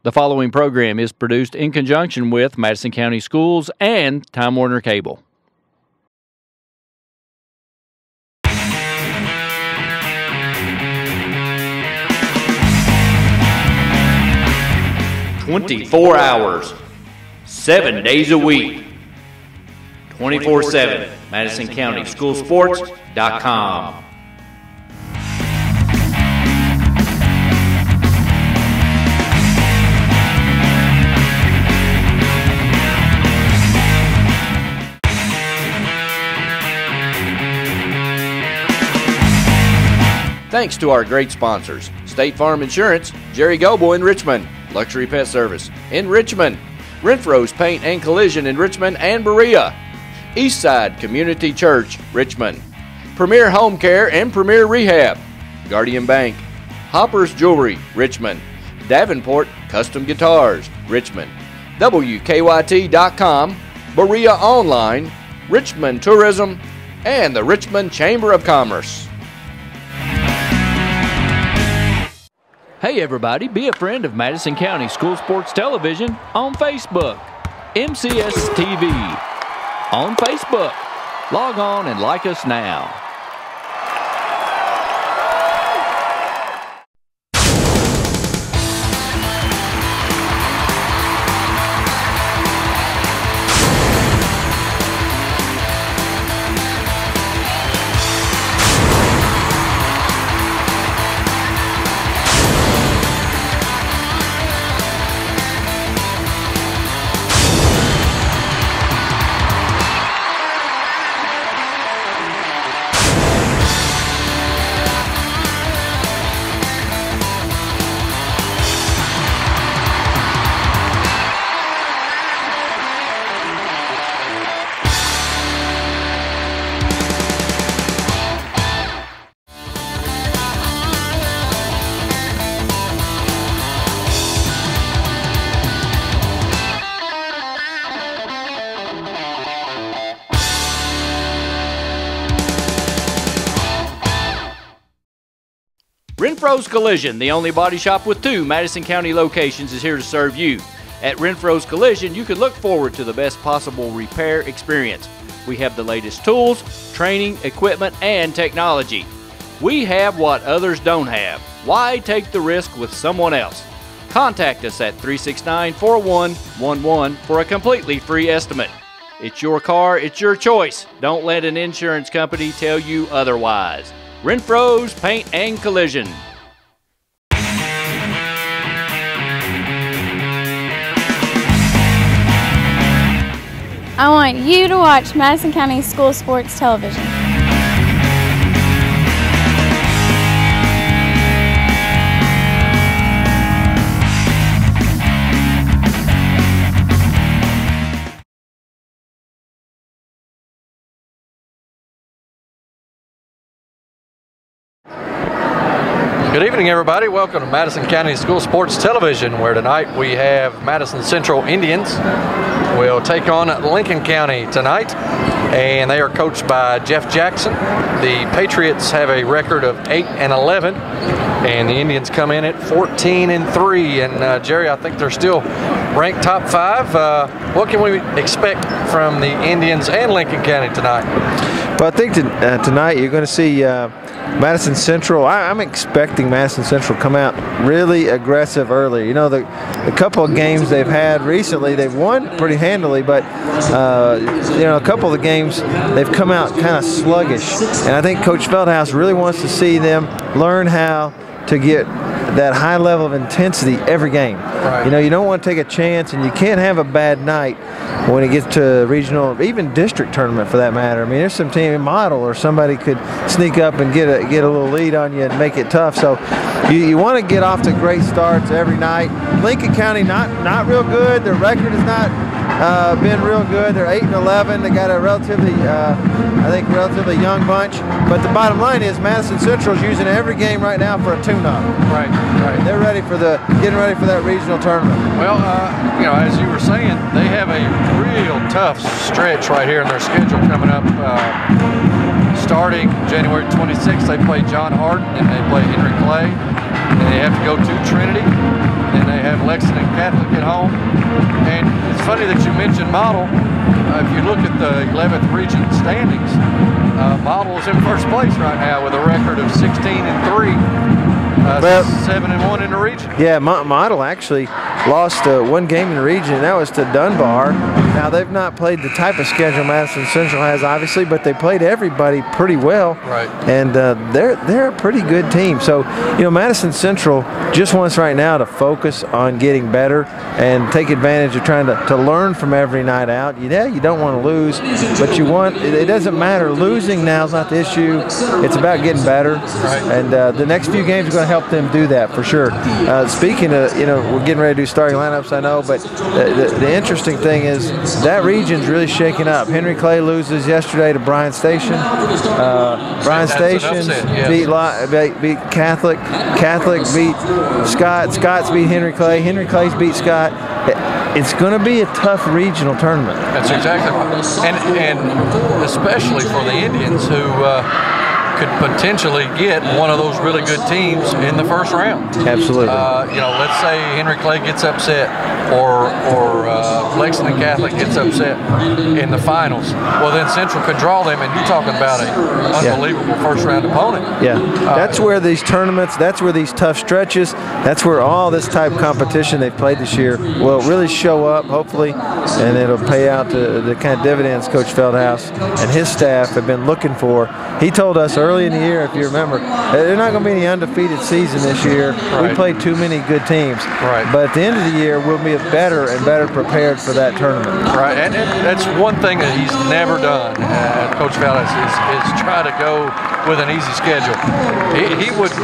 The following program is produced in conjunction with Madison County Schools and Time Warner Cable. "24 hours, 7 days a week, 24/7, MadisonCountySchoolSports.com. Thanks to our great sponsors: State Farm Insurance, Jerry Goble in Richmond, Luxury Pet Service in Richmond, Renfro's Paint and Collision in Richmond and Berea, Eastside Community Church, Richmond, Premier Home Care and Premier Rehab, Guardian Bank, Hopper's Jewelry, Richmond, Davenport Custom Guitars, Richmond, WKYT.com, Berea Online, Richmond Tourism, and the Richmond Chamber of Commerce. Hey everybody, be a friend of Madison County School Sports Television on Facebook. MCS TV on Facebook. Log on and like us now. Renfro's Collision, the only body shop with 2 Madison County locations, is here to serve you. At Renfro's Collision, you can look forward to the best possible repair experience. We have the latest tools, training, equipment, and technology. We have what others don't have. Why take the risk with someone else? Contact us at 369-4111 for a completely free estimate. It's your car, it's your choice. Don't let an insurance company tell you otherwise. Renfro's Paint and Collision. I want you to watch Madison County School Sports Television. Good evening, everybody. Welcome to Madison County School Sports Television, where tonight we have Madison Central Indians will take on Lincoln County tonight, and they are coached by Jeff Jackson. The Patriots have a record of 8-11, and the Indians come in at 14-3. And Jerry, I think they're still ranked top 5. What can we expect from the Indians and Lincoln County tonight? Well, I think tonight you're going to see Madison Central. I'm expecting Madison Central come out really aggressive early. You know, the couple of games they've had recently, they've won pretty handily, but you know, a couple of the games they've come out kind of sluggish. And I think Coach Feldhouse really wants to see them learn how to get that high level of intensity every game. Right. You know, you don't want to take a chance, and you can't have a bad night when it gets to regional, even district tournament for that matter. I mean, there's some team model or somebody could sneak up and get a little lead on you and make it tough. So you want to get off to great starts every night. Lincoln County not real good. Their record has not been real good. They're 8-11. They got a relatively, I think, relatively young bunch. But the bottom line is Madison Central is using every game right now for a tune-up. Right. They're ready for getting ready for that regional tournament. Well, you know, as you were saying, they have a real tough stretch right here in their schedule coming up. Starting January 26th, they play John Hardin and they play Henry Clay, and they have to go to Trinity. and then they have Lexington Catholic at home. And it's funny that you mentioned Model. If you look at the 11th region standings, Model is in first place right now with a record of 16-3. 7-1 in the region. Yeah, Model actually lost one game in the region, and that was to Dunbar. Now, they've not played the type of schedule Madison Central has, obviously, but they played everybody pretty well. Right. And they're a pretty good team. So, you know, Madison Central just wants right now to focus on getting better and take advantage of trying to learn from every night out. Yeah, you don't want to lose, but it doesn't matter. Losing now is not the issue. It's about getting better. Right. And the next few games are going to help them do that for sure. Speaking of, you know, we're getting ready to do starting lineups, I know, but the interesting thing is that region's really shaking up. Henry Clay loses yesterday to Bryan Station. Bryan Station beat Catholic. Catholic beat Scott. Scott's beat Henry Clay. Henry Clay's beat Scott. It's going to be a tough regional tournament. That's exactly right. And especially for the Indians who could potentially get one of those really good teams in the first round. Absolutely. You know, let's say Henry Clay gets upset or Lexington Catholic gets upset in the finals. Well, then Central could draw them, and you're talking about an unbelievable first-round opponent. Yeah, that's where these tournaments, that's where these tough stretches, that's where all this type of competition they've played this year will really show up, hopefully, and it'll pay out the kind of dividends Coach Feldhouse and his staff have been looking for. He told us early in the year, if you remember, there's not going to be any undefeated season this year. Right. We played too many good teams. Right. But at the end of the year, we'll be better and better prepared for that tournament. Right, and that's one thing that he's never done, Coach Feldhouse, is try to go with an easy schedule. He would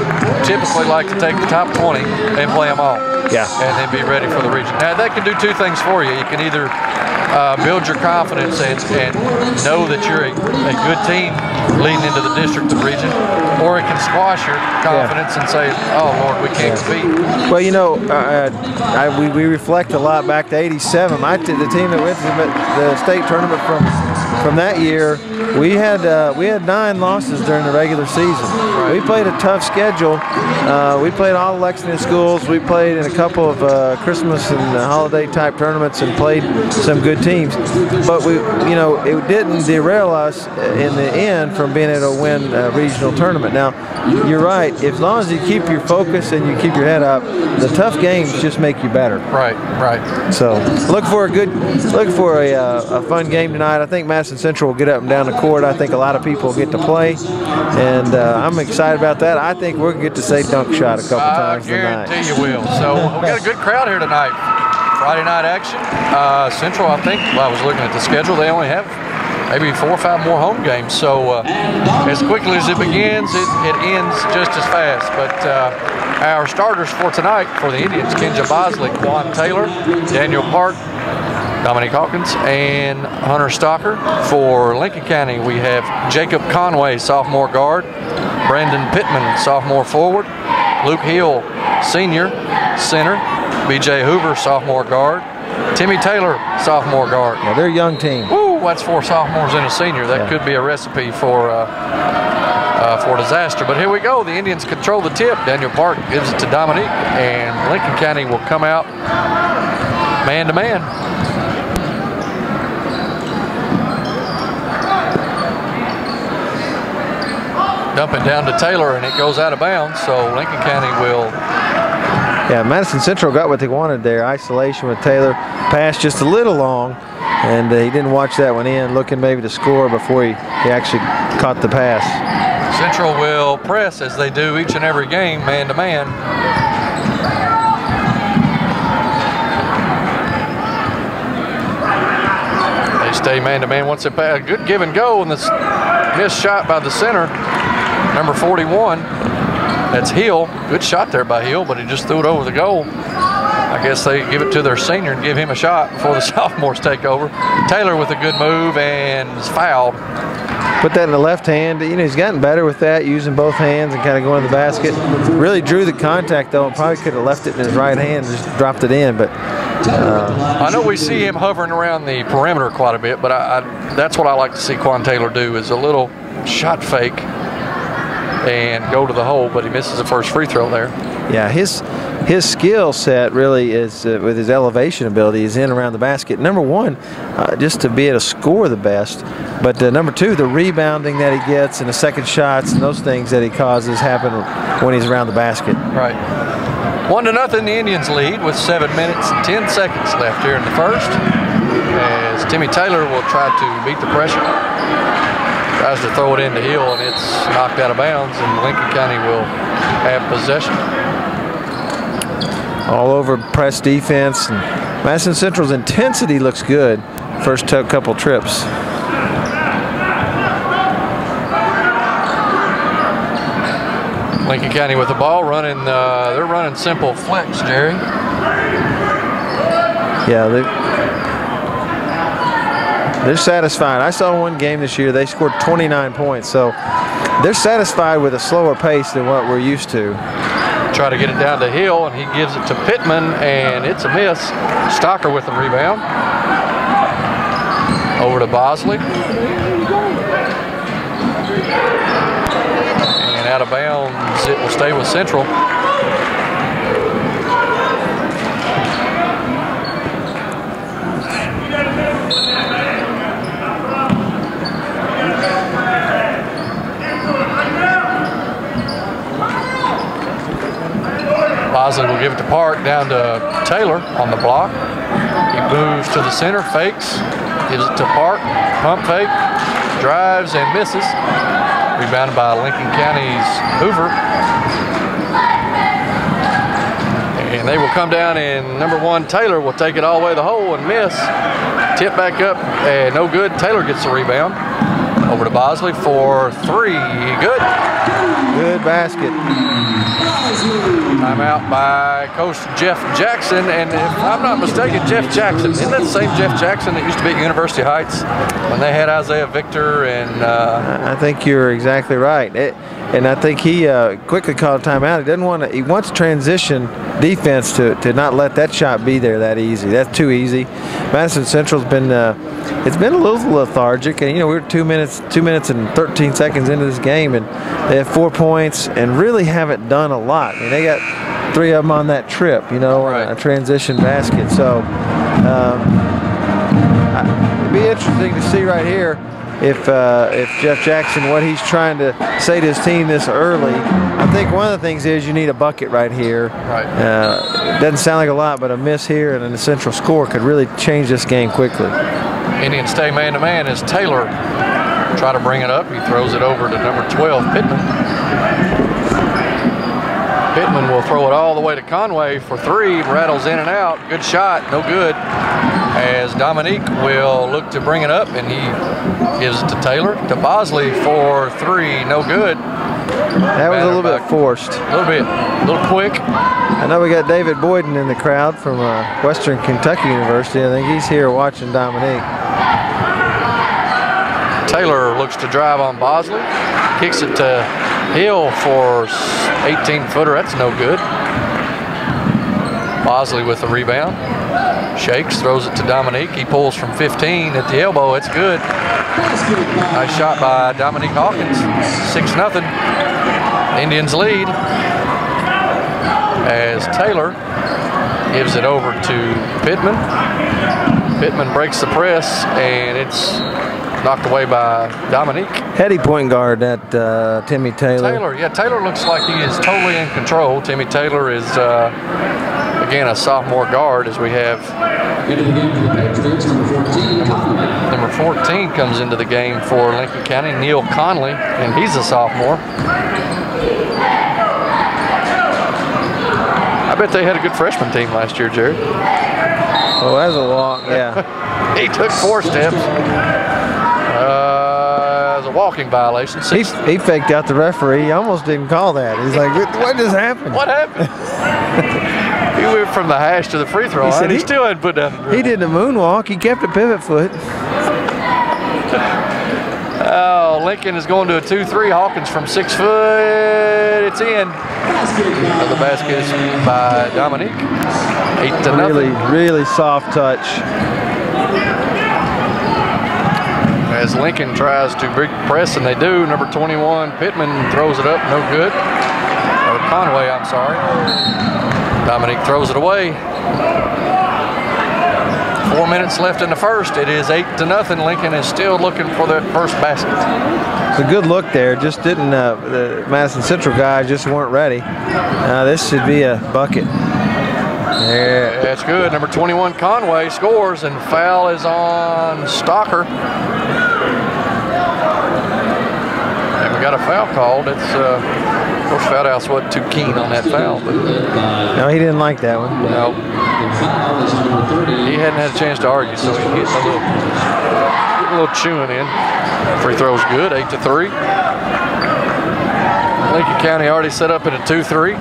typically like to take the top 20 and play them all. Yeah. And then be ready for the region. Now, that can do two things for you. You can either build your confidence and know that you're a good team leading into the district of the region, or it can squash your confidence and say, oh, Lord, we can't compete. Well, you know, we reflect a lot back to '87. The team that went to the state tournament from that year, we had 9 losses during the regular season. Right. We played a tough schedule. We played all Lexington schools. We played in a couple of Christmas and holiday type tournaments and played some good teams. But it didn't derail us in the end from being able to win a regional tournament. Now, you're right. As long as you keep your focus and you keep your head up, the tough games just make you better. Right, right. So look for a fun game tonight. I think Madison Central will get up and down the court. I think a lot of people will get to play, and I'm excited about that. I think we're going to get to say dunk shot a couple times tonight. I guarantee you will. So we got a good crowd here tonight. Friday night action. Central, I think, I was looking at the schedule, they only have maybe 4 or 5 more home games. So as quickly as it begins, it ends just as fast. But our starters for tonight for the Indians, Kenja Bosley, Quan Taylor, Daniel Park, Dominique Hawkins, and Hunter Stocker. For Lincoln County, we have Jacob Conway, sophomore guard, Brandon Pittman, sophomore forward, Luke Hill, senior center, BJ Hoover, sophomore guard, Timmy Taylor, sophomore guard. Yeah, they're a young team. Woo, that's 4 sophomores and a senior. That could be a recipe for disaster. But here we go. The Indians control the tip. Daniel Park gives it to Dominique, and Lincoln County will come out man-to-man. Dump it down to Taylor, and it goes out of bounds, so Lincoln County will. Yeah, Madison Central got what they wanted there. Isolation with Taylor. Pass just a little long, and he didn't watch that one in, looking maybe to score before he actually caught the pass. Central will press, as they do each and every game, man-to-man. They stay man-to-man once they pass. Good give and go, and this missed shot by the center, number 41. That's Hill. Good shot there by Hill, but he just threw it over the goal. I guess they give it to their senior and give him a shot before the sophomores take over. Taylor with a good move and is fouled. Put that in the left hand. You know, he's gotten better with that, using both hands and kind of going to the basket. Really drew the contact, though, and probably could have left it in his right hand and just dropped it in. But I know we see him hovering around the perimeter quite a bit, but that's what I like to see Quan Taylor do, is a little shot fake and go to the hole, but he misses the first free throw there. Yeah, his skill set really is with his elevation ability is in around the basket. Number one, just to be able to score the best, but number two, the rebounding that he gets and the second shots and those things that he causes happen when he's around the basket. Right. 1-0, the Indians lead with 7 minutes and 10 seconds left here in the first, as Timmy Taylor will try to beat the pressure. Tries to throw it into Hill, and it's knocked out of bounds, and Lincoln County will have possession. All over press defense, and Madison Central's intensity looks good first couple trips. Lincoln County with the ball running, they're running simple flex, Jerry. Yeah, they're satisfied. I saw one game this year, they scored 29 points, so they're satisfied with a slower pace than what we're used to. Try to get it down to Hill, and he gives it to Pittman, and it's a miss. Stocker with the rebound. Over to Bosley. And out of bounds, it will stay with Central. Bosley will give it to Park, down to Taylor on the block. He moves to the center, fakes, gives it to Park, pump fake, drives and misses. Rebounded by Lincoln County's Hoover. And they will come down, and number one, Taylor, will take it all the way to the hole and miss. Tip back up, and no good. Taylor gets the rebound. Over to Bosley for three. Good. Good basket. Timeout by Coach Jeff Jackson, and if I'm not mistaken, Jeff Jackson, isn't that the same Jeff Jackson that used to be at University Heights when they had Isaiah Victor? And I think you're exactly right. And I think he quickly called a timeout. He doesn't want to. He wants transition defense to not let that shot be there that easy. That's too easy. Madison Central's been it's been a little lethargic, and you know we're 2 minutes and 13 seconds into this game, and they have 4 points and really haven't done a lot. I mean, they got 3 of them on that trip, you know, right. A transition basket. So it'd be interesting to see right here if Jeff Jackson, what he's trying to say to his team this early. I think one of the things is you need a bucket right here. Right. It doesn't sound like a lot, but a miss here and a central score could really change this game quickly. Indians stay man-to-man as Taylor try to bring it up. He throws it over to number 12, Pittman. Pittman will throw it all the way to Conway for three. Rattles in and out. Good shot, no good. As Dominique will look to bring it up, and he gives it to Taylor. To Bosley for three, no good. That was a little bit forced. A little quick. I know we got David Boyden in the crowd from Western Kentucky University. I think he's here watching Dominique. Taylor looks to drive on Bosley. Kicks it to Hill for 18-footer. That's no good. Bosley with the rebound. Shakes, throws it to Dominique. He pulls from 15 at the elbow. It's good. Nice shot by Dominique Hawkins. 6-0. Indians lead as Taylor gives it over to Pittman. Pittman breaks the press, and it's knocked away by Dominique. Heady point guard, that Timmy Taylor. Taylor looks like he is totally in control. Timmy Taylor is, again, a sophomore guard, as we have. Number 14 comes into the game for Lincoln County, Neil Conley, and he's a sophomore. I bet they had a good freshman team last year, Jared. Oh, that's a walk, yeah. He took 4 steps. It was a walking violation. He faked out the referee. He almost didn't call that. He's like, what just happened? What happened? He went from the hash to the free throw line. He still hadn't put down the dribble. He did the moonwalk. He kept a pivot foot. Oh, Lincoln is going to a 2-3. Hawkins from 6 foot. It's in. The basket is by Dominique. 8-0. Really soft touch. As Lincoln tries to break press, and they do. Number 21, Pittman, throws it up. No good. Conway, I'm sorry. Dominique throws it away. 4 minutes left in the first. It is 8-0. Lincoln is still looking for that first basket. It's a good look there. Just didn't, the Madison Central guys just weren't ready. This should be a bucket. Yeah. That's good. Number 21, Conway, scores, and foul is on Stocker. And we got a foul called. It's, of course, Feldhouse wasn't too keen on that foul. But no, he didn't like that one. No. He hadn't had a chance to argue, so he gets a little chewing in. Free throw's good, 8-3. Lincoln County already set up in a 2-3.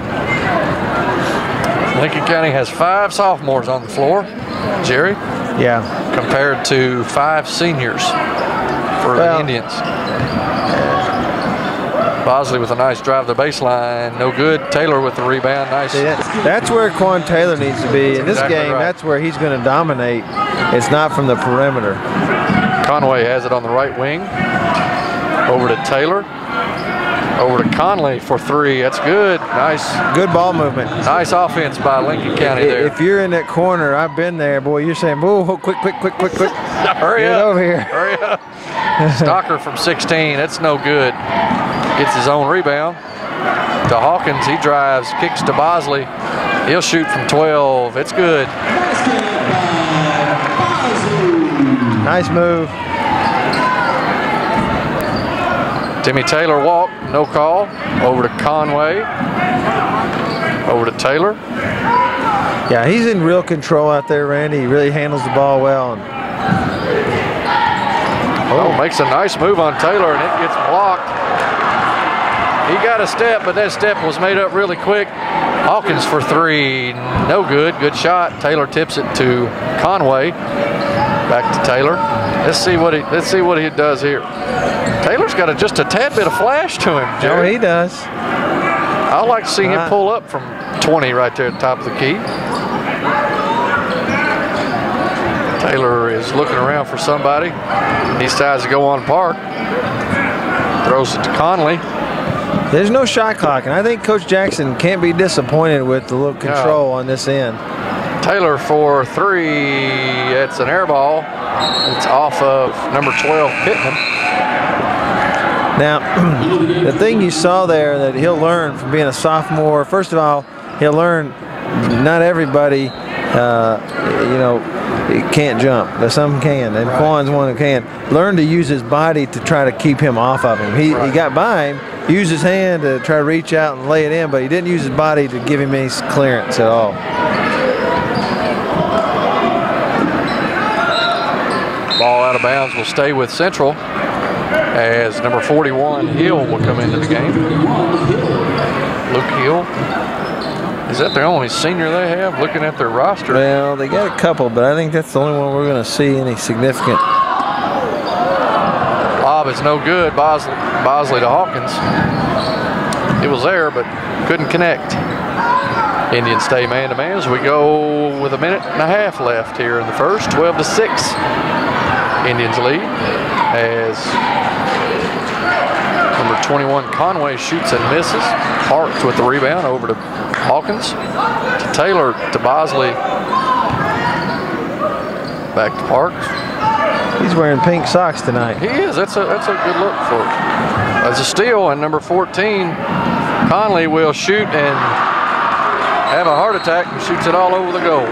Lincoln County has 5 sophomores on the floor, Jerry. Yeah. Compared to 5 seniors for the Indians. Bosley with a nice drive to the baseline, no good. Taylor with the rebound, nice. That's where Quan Taylor needs to be. In this game, that's where he's going to dominate. It's not from the perimeter. Conway has it on the right wing. Over to Taylor. Over to Conley for 3. That's good. Nice. Good ball movement. Nice offense by Lincoln County there. If you're in that corner, I've been there, boy, you're saying, "Whoa, quick. Hurry Get up. over here. Hurry up. Stocker from 16. That's no good. Gets his own rebound. To Hawkins. He drives, kicks to Bosley. He'll shoot from 12. It's good. Nice move. Timmy Taylor walk, no call. Over to Conway. Over to Taylor. Yeah, he's in real control out there, Randy. He really handles the ball well. And makes a nice move on Taylor, and it gets blocked. He got a step, but that step was made up really quick. Hawkins for 3, no good. Good shot. Taylor tips it to Conway. Back to Taylor. Let's see what he does here. Taylor's got just a tad bit of flash to him, Jerry. Oh, he does. I like to see him pull up from 20 right there at the top of the key. Taylor is looking around for somebody. He decides to go on Park. Throws it to Conley. There's no shot clock, and I think Coach Jackson can't be disappointed with the little control on this end. Taylor for 3. It's an air ball. It's off of number 12, Pittman. Now, the thing you saw there that he'll learn from being a sophomore, first of all, he'll learn not everybody, can't jump, but some can, and Quan's one who can. Learn to use his body to try to keep him off of him. He got by him, used his hand to try to reach out and lay it in, but he didn't use his body to give him any clearance at all. Ball out of bounds will stay with Central as number 41, Hill, will come into the game. Luke Hill. Is that the only senior they have looking at their roster? Well, they got a couple, but I think that's the only one we're going to see any significant. Lob is no good. Bosley to Hawkins. It was there, but couldn't connect. Indians stay man-to-man as we go with 1.5 minutes left here in the first. 12-6. Indians lead as number 21 Conway shoots and misses. Parks with the rebound over to Hawkins. To Taylor, to Bosley. Back to Parks. He's wearing pink socks tonight. He is. That's a good look for him. As a steal, and number 14 Conley will shoot and have a heart attack and shoots it all over the goal.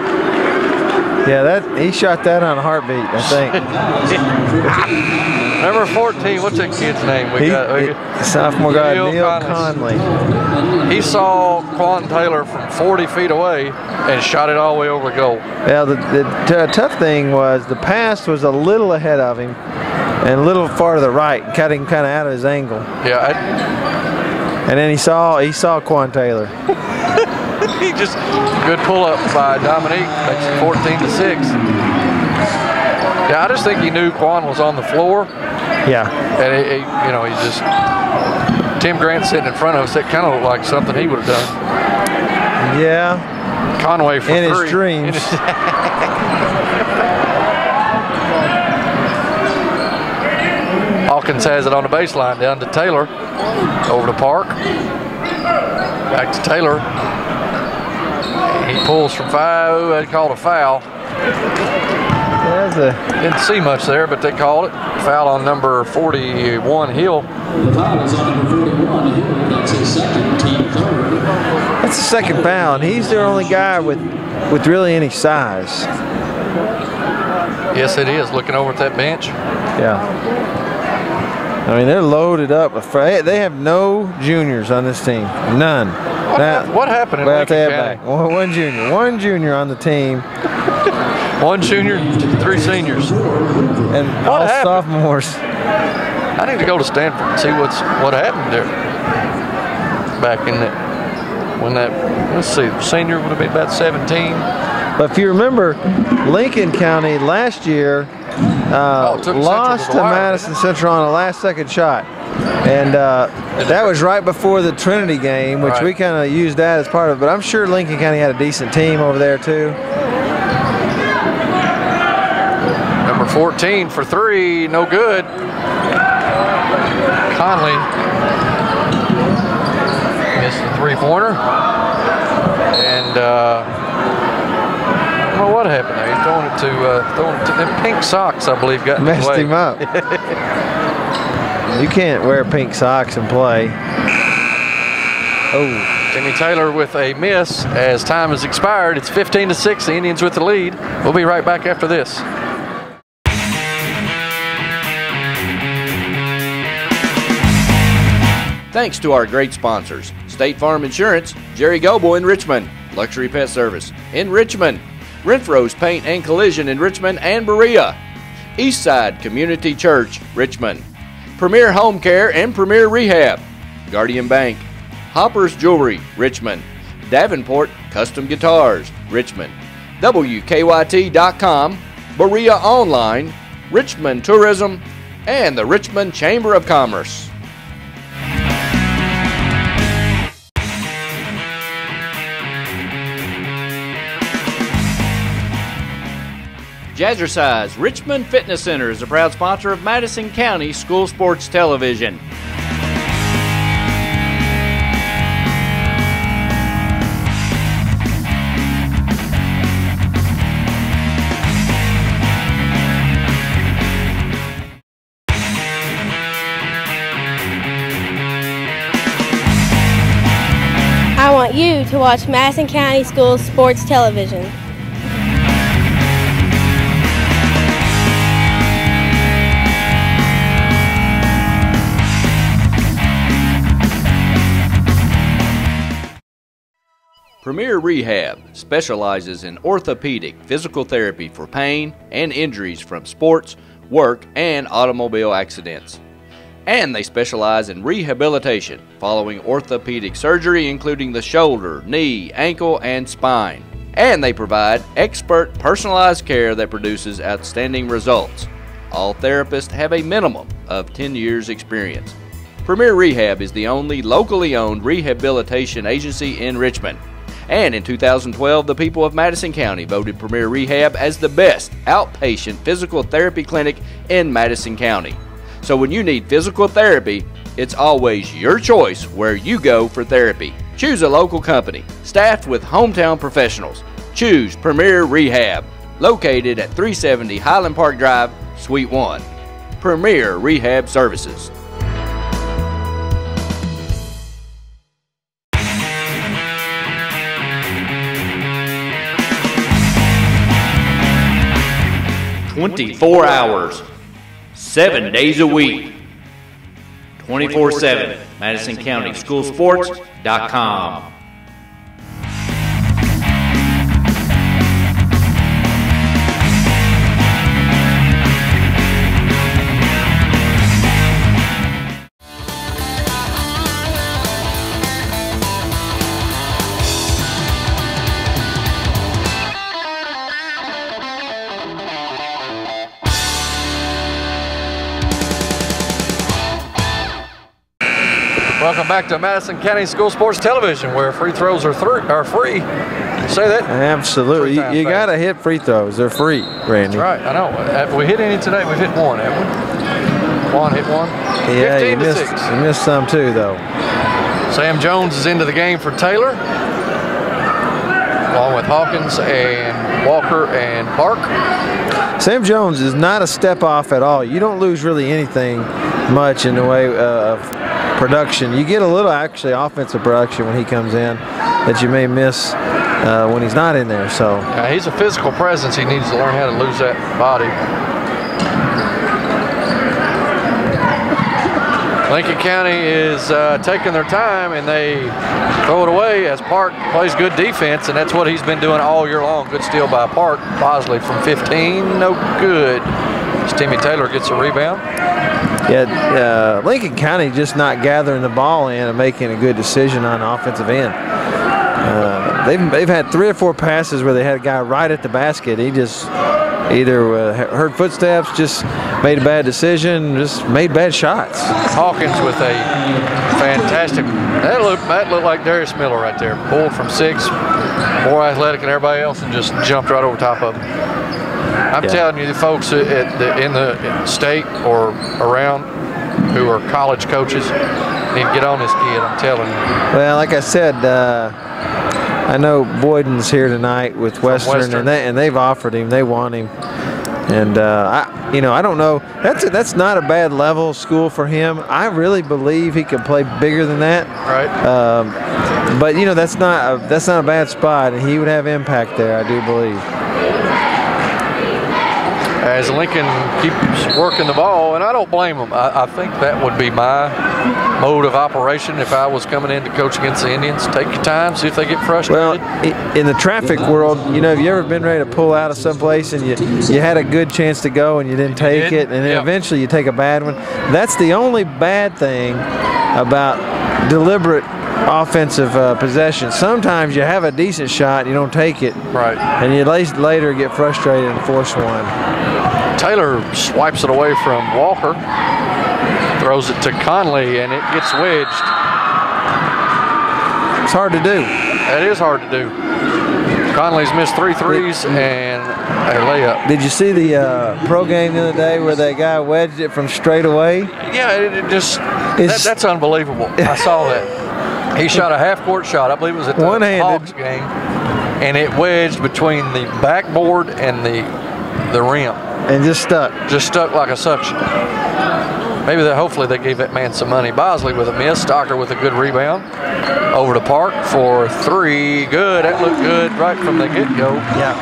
Yeah, he shot that on a heartbeat, I think. Number 14, what's that kid's name? Sophomore guy, Neil Conley. He saw Quan Taylor from 40 feet away and shot it all the way over the goal. Well, the tough thing was the pass was a little ahead of him and a little far to the right, cut him kind of out of his angle. Yeah. And then he saw Quan Taylor. He just good pull up by Dominique, makes it 14-6. Yeah, I just think he knew Quan was on the floor. Yeah. And he just Tim Grant sitting in front of us. That kind of looked like something he would have done. Yeah. Conway for in 3. His dreams. Hawkins has it on the baseline down to Taylor. Over to Park. Back to Taylor. He pulls from 5. Ooh, they called a foul. Didn't see much there, but they called it. Foul on number 41, Hill. The foul is on number 41, Hill. That's his second, team third. That's the second foul, and he's the only guy with really any size. Yes, it is. Looking over at that bench. Yeah. I mean, they're loaded up. They have no juniors on this team. None. What happened in Lincoln County? One junior on the team. One junior, 3 seniors. And all sophomores. I need to go to Stanford and see what happened there. Back in let's see, the senior would have been about 17. But if you remember, Lincoln County last year lost to Madison Central on a last-second shot. And that was right before the Trinity game, which we kind of used that as part of it. But I'm sure Lincoln County had a decent team over there, too. Number 14 for 3, no good. Conley missed the 3-pointer. And I don't know what happened there. He's throwing it to them pink socks, I believe, got messed him up. You can't wear pink socks and play. Oh. Timmy Taylor with a miss as time has expired. It's 15-6, the Indians with the lead. We'll be right back after this. Thanks to our great sponsors: State Farm Insurance, Jerry Gobo in Richmond, Luxury Pet Service in Richmond, Renfro's Paint and Collision in Richmond and Berea, Eastside Community Church, Richmond, Premier Home Care and Premier Rehab, Guardian Bank, Hopper's Jewelry, Richmond, Davenport Custom Guitars, Richmond, WKYT.com, Berea Online, Richmond Tourism, and the Richmond Chamber of Commerce. Jazzercise Richmond Fitness Center is a proud sponsor of Madison County School Sports Television. I want you to watch Madison County School Sports Television. Premier Rehab specializes in orthopedic physical therapy for pain and injuries from sports, work, and automobile accidents. And they specialize in rehabilitation following orthopedic surgery, including the shoulder, knee, ankle, and spine. And they provide expert personalized care that produces outstanding results. All therapists have a minimum of 10 years experience. Premier Rehab is the only locally owned rehabilitation agency in Richmond. And in 2012, the people of Madison County voted Premier Rehab as the best outpatient physical therapy clinic in Madison County. So when you need physical therapy, it's always your choice where you go for therapy. Choose a local company, staffed with hometown professionals. Choose Premier Rehab, located at 370 Highland Park Drive, Suite 1. Premier Rehab Services. "24 hours, 7 days a week, 24/7, MadisonCountySchoolSports.com. Welcome back to Madison County School Sports Television, where free throws are free. Say that? Absolutely. You got to hit free throws. They're free, Randy. That's right. I know. Have we hit any today? We've hit one, haven't we? Juan hit one. Yeah, 15 to 6. You missed some too, though. Sam Jones is into the game for Taylor, along with Hawkins and Walker and Park. Sam Jones is not a step off at all. You don't lose really anything much in the way of production. You get a little actually offensive production when he comes in that you may miss when he's not in there. So yeah, he's a physical presence. He needs to learn how to lose that body. Lincoln County is taking their time, and they throw it away as Park plays good defense, and that's what he's been doing all year long. Good steal by Park. Bosley from 15, no good. As Timmy Taylor gets a rebound. Yeah, Lincoln County just not gathering the ball in and making a good decision on the offensive end. They've had 3 or 4 passes where they had a guy right at the basket. He just either heard footsteps, just made a bad decision, just made bad shots. Hawkins with a fantastic, that looked like Darius Miller right there. Pulled from 6, more athletic than everybody else, and just jumped right over top of him. I'm telling you, the folks in the state or around who are college coaches need to get on this kid, I'm telling you. Well, like I said, I know Boyden's here tonight with Western. And they've offered him, they want him. And I don't know. That's not a bad level school for him. I really believe he could play bigger than that. Right. But that's not a bad spot, and he would have impact there, I do believe. As Lincoln keeps working the ball, and I don't blame them. I think that would be my mode of operation if I was coming in to coach against the Indians. Take your time, see if they get frustrated. Well, in the traffic world, have you ever been ready to pull out of someplace and you had a good chance to go and you didn't take it, and then eventually you take a bad one? That's the only bad thing about deliberate offensive possession. Sometimes you have a decent shot and you don't take it, right, and you later get frustrated and force one. Taylor swipes it away from Walker, throws it to Conley, and it gets wedged. It's hard to do. It is hard to do. Conley's missed 3 threes and a layup. Did you see the pro game the other day where that guy wedged it from straight away? Yeah, that's unbelievable. I saw that. He shot a half-court shot. I believe it was at the Hawks game, and it wedged between the backboard and the rim. And just stuck. Just stuck like a suction. Hopefully they gave that man some money. Bosley with a miss. Stocker with a good rebound. Over to Park for 3. Good. That looked good right from the get-go. Yeah.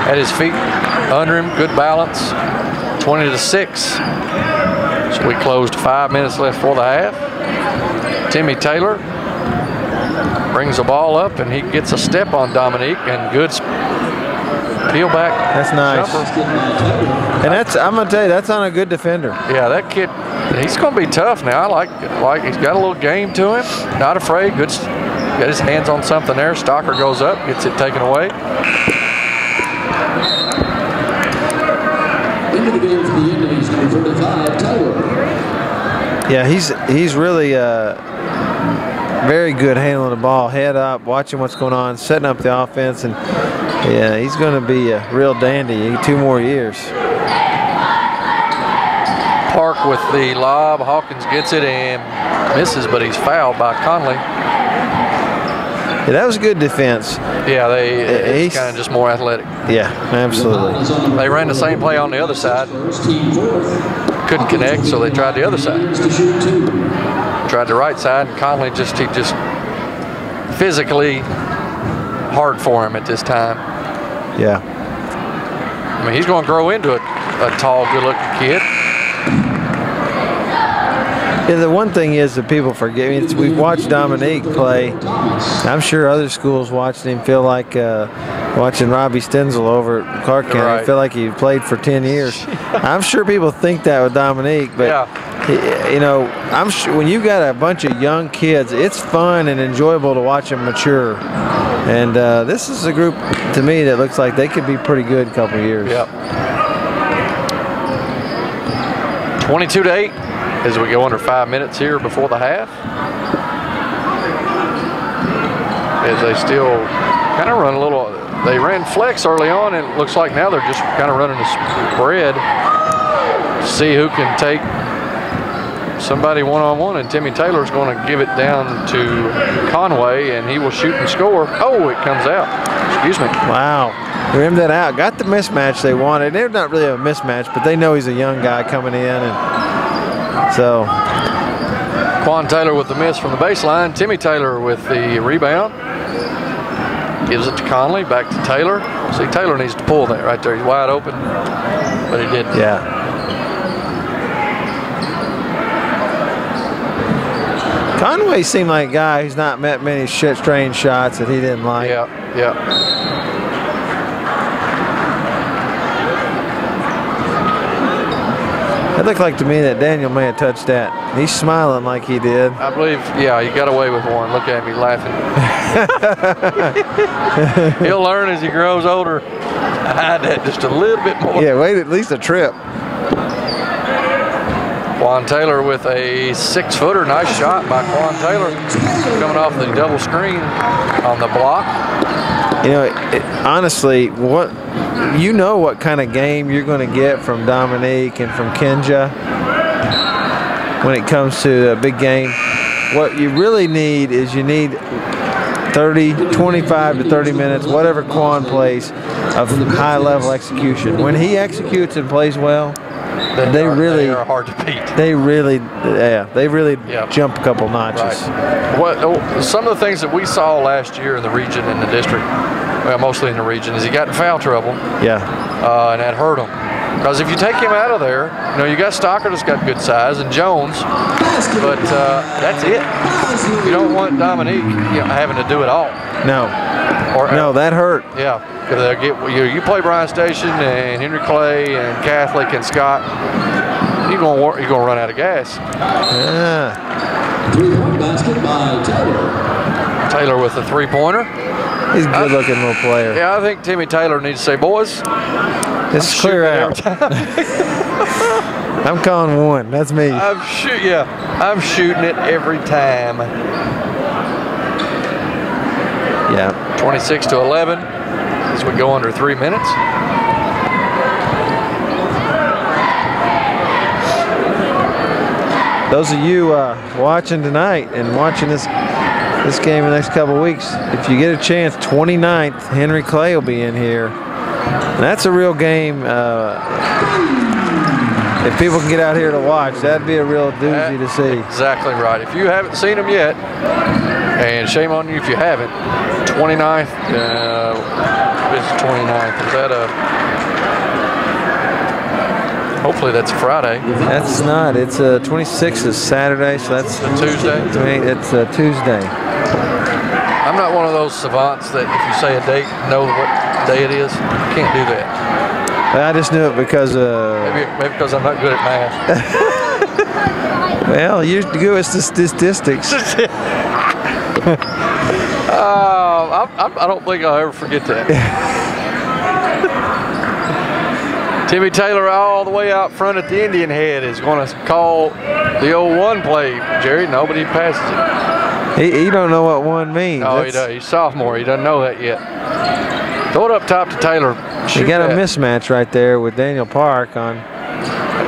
At his feet, under him, good balance. 20-6. So we closed 5 minutes left for the half. Timmy Taylor brings the ball up, and he gets a step on Dominique, and good peel back. That's nice. Jumper. And I'm gonna tell you, that's on a good defender. Yeah, that kid, he's gonna be tough now. I like he's got a little game to him. Not afraid. Good. Got his hands on something there. Stocker goes up, gets it taken away. Into the game for the Indians, number 45, Taylor. Yeah, he's really very good handling the ball, head up, watching what's going on, setting up the offense, and yeah, he's going to be a real dandy. 2 more years. Park with the lob. Hawkins gets it and misses, but he's fouled by Conley. Yeah, that was good defense. Yeah, he's kind of just more athletic. Yeah, absolutely. They ran the same play on the other side. Couldn't connect, so they tried the other side. Tried the right side, and Conley he just physically hard for him at this time. Yeah. I mean, he's going to grow into a tall, good-looking kid. Yeah, the one thing is that people forget. We've watched Dominique play. I'm sure other schools watching him feel like watching Robbie Stenzel over at Clark County. Right. Feel like he played for 10 years. I'm sure people think that with Dominique, but I'm sure when you've got a bunch of young kids, it's fun and enjoyable to watch them mature. And this is a group, to me, that looks like they could be pretty good a couple of years. Yep. 22-8 as we go under 5 minutes here before the half. As they still kind of run a little, they ran flex early on, and it looks like now they're just kind of running a spread to see who can take somebody one-on-one, and Timmy Taylor's going to give it down to Conway, and he will shoot and score. Oh, it comes out. Excuse me. Wow. Rimmed that out. Got the mismatch they wanted. They're not really a mismatch, but they know he's a young guy coming in, and so. Quan Taylor with the miss from the baseline. Timmy Taylor with the rebound. Gives it to Conley, back to Taylor. See, Taylor needs to pull that right there. He's wide open, but he didn't. Yeah. Conway seemed like a guy who's not met many strange shots that he didn't like. Yeah, yeah. It looked like to me that Daniel may have touched that. He's smiling like he did. I believe, yeah, he got away with one. Look at me laughing. He'll learn as he grows older. Hide that just a little bit more. Yeah, wait at least a trip. Quan Taylor with a 6-footer. Nice shot by Quan Taylor. Coming off the double screen on the block. You know, honestly, what kind of game you're going to get from Dominique and from Kenja when it comes to a big game. What you really need is 25 to 30 minutes, whatever Quan plays, of high-level execution. When he executes and plays well, they are hard to beat. They really jump a couple notches. Right. Some of the things that we saw last year in the region, in the district, well, mostly in the region, is he got in foul trouble. Yeah. And that hurt him. Because if you take him out of there, you got Stocker that's got good size, and Jones, but that's it. You don't want Dominique having to do it all. No. No, that hurt. Yeah. You play Bryan Station and Henry Clay and Catholic and Scott, you're gonna run out of gas. Yeah. 3-point basket by Taylor. Taylor with the three-pointer. He's a good-looking little player. Yeah, I think Timmy Taylor needs to say, boys, this is clear out. I'm calling one. That's me. I'm shooting it every time. Yeah. 26-11 as we go under 3 minutes. Those of you watching tonight and watching this game in the next couple of weeks, if you get a chance, 29th, Henry Clay will be in here. And that's a real game. If people can get out here to watch, that'd be a real doozy to see. Exactly right. If you haven't seen them yet, and shame on you if you haven't, 29th, this is 29th. Is that hopefully that's a Friday. That's not. It's 26th is Saturday, so that's a Tuesday. It's a Tuesday. I'm not one of those savants that if you say a date, know what day it is. I can't do that. I just knew it because maybe because I'm not good at math. Well, you're good at statistics. I don't think I'll ever forget that. Timmy Taylor all the way out front at the Indian Head is going to call the old one play, Jerry. Nobody passes it. He don't know what one means. No, he does. He's sophomore. He doesn't know that yet. Throw it up top to Taylor. You got a mismatch right there with Daniel Park on.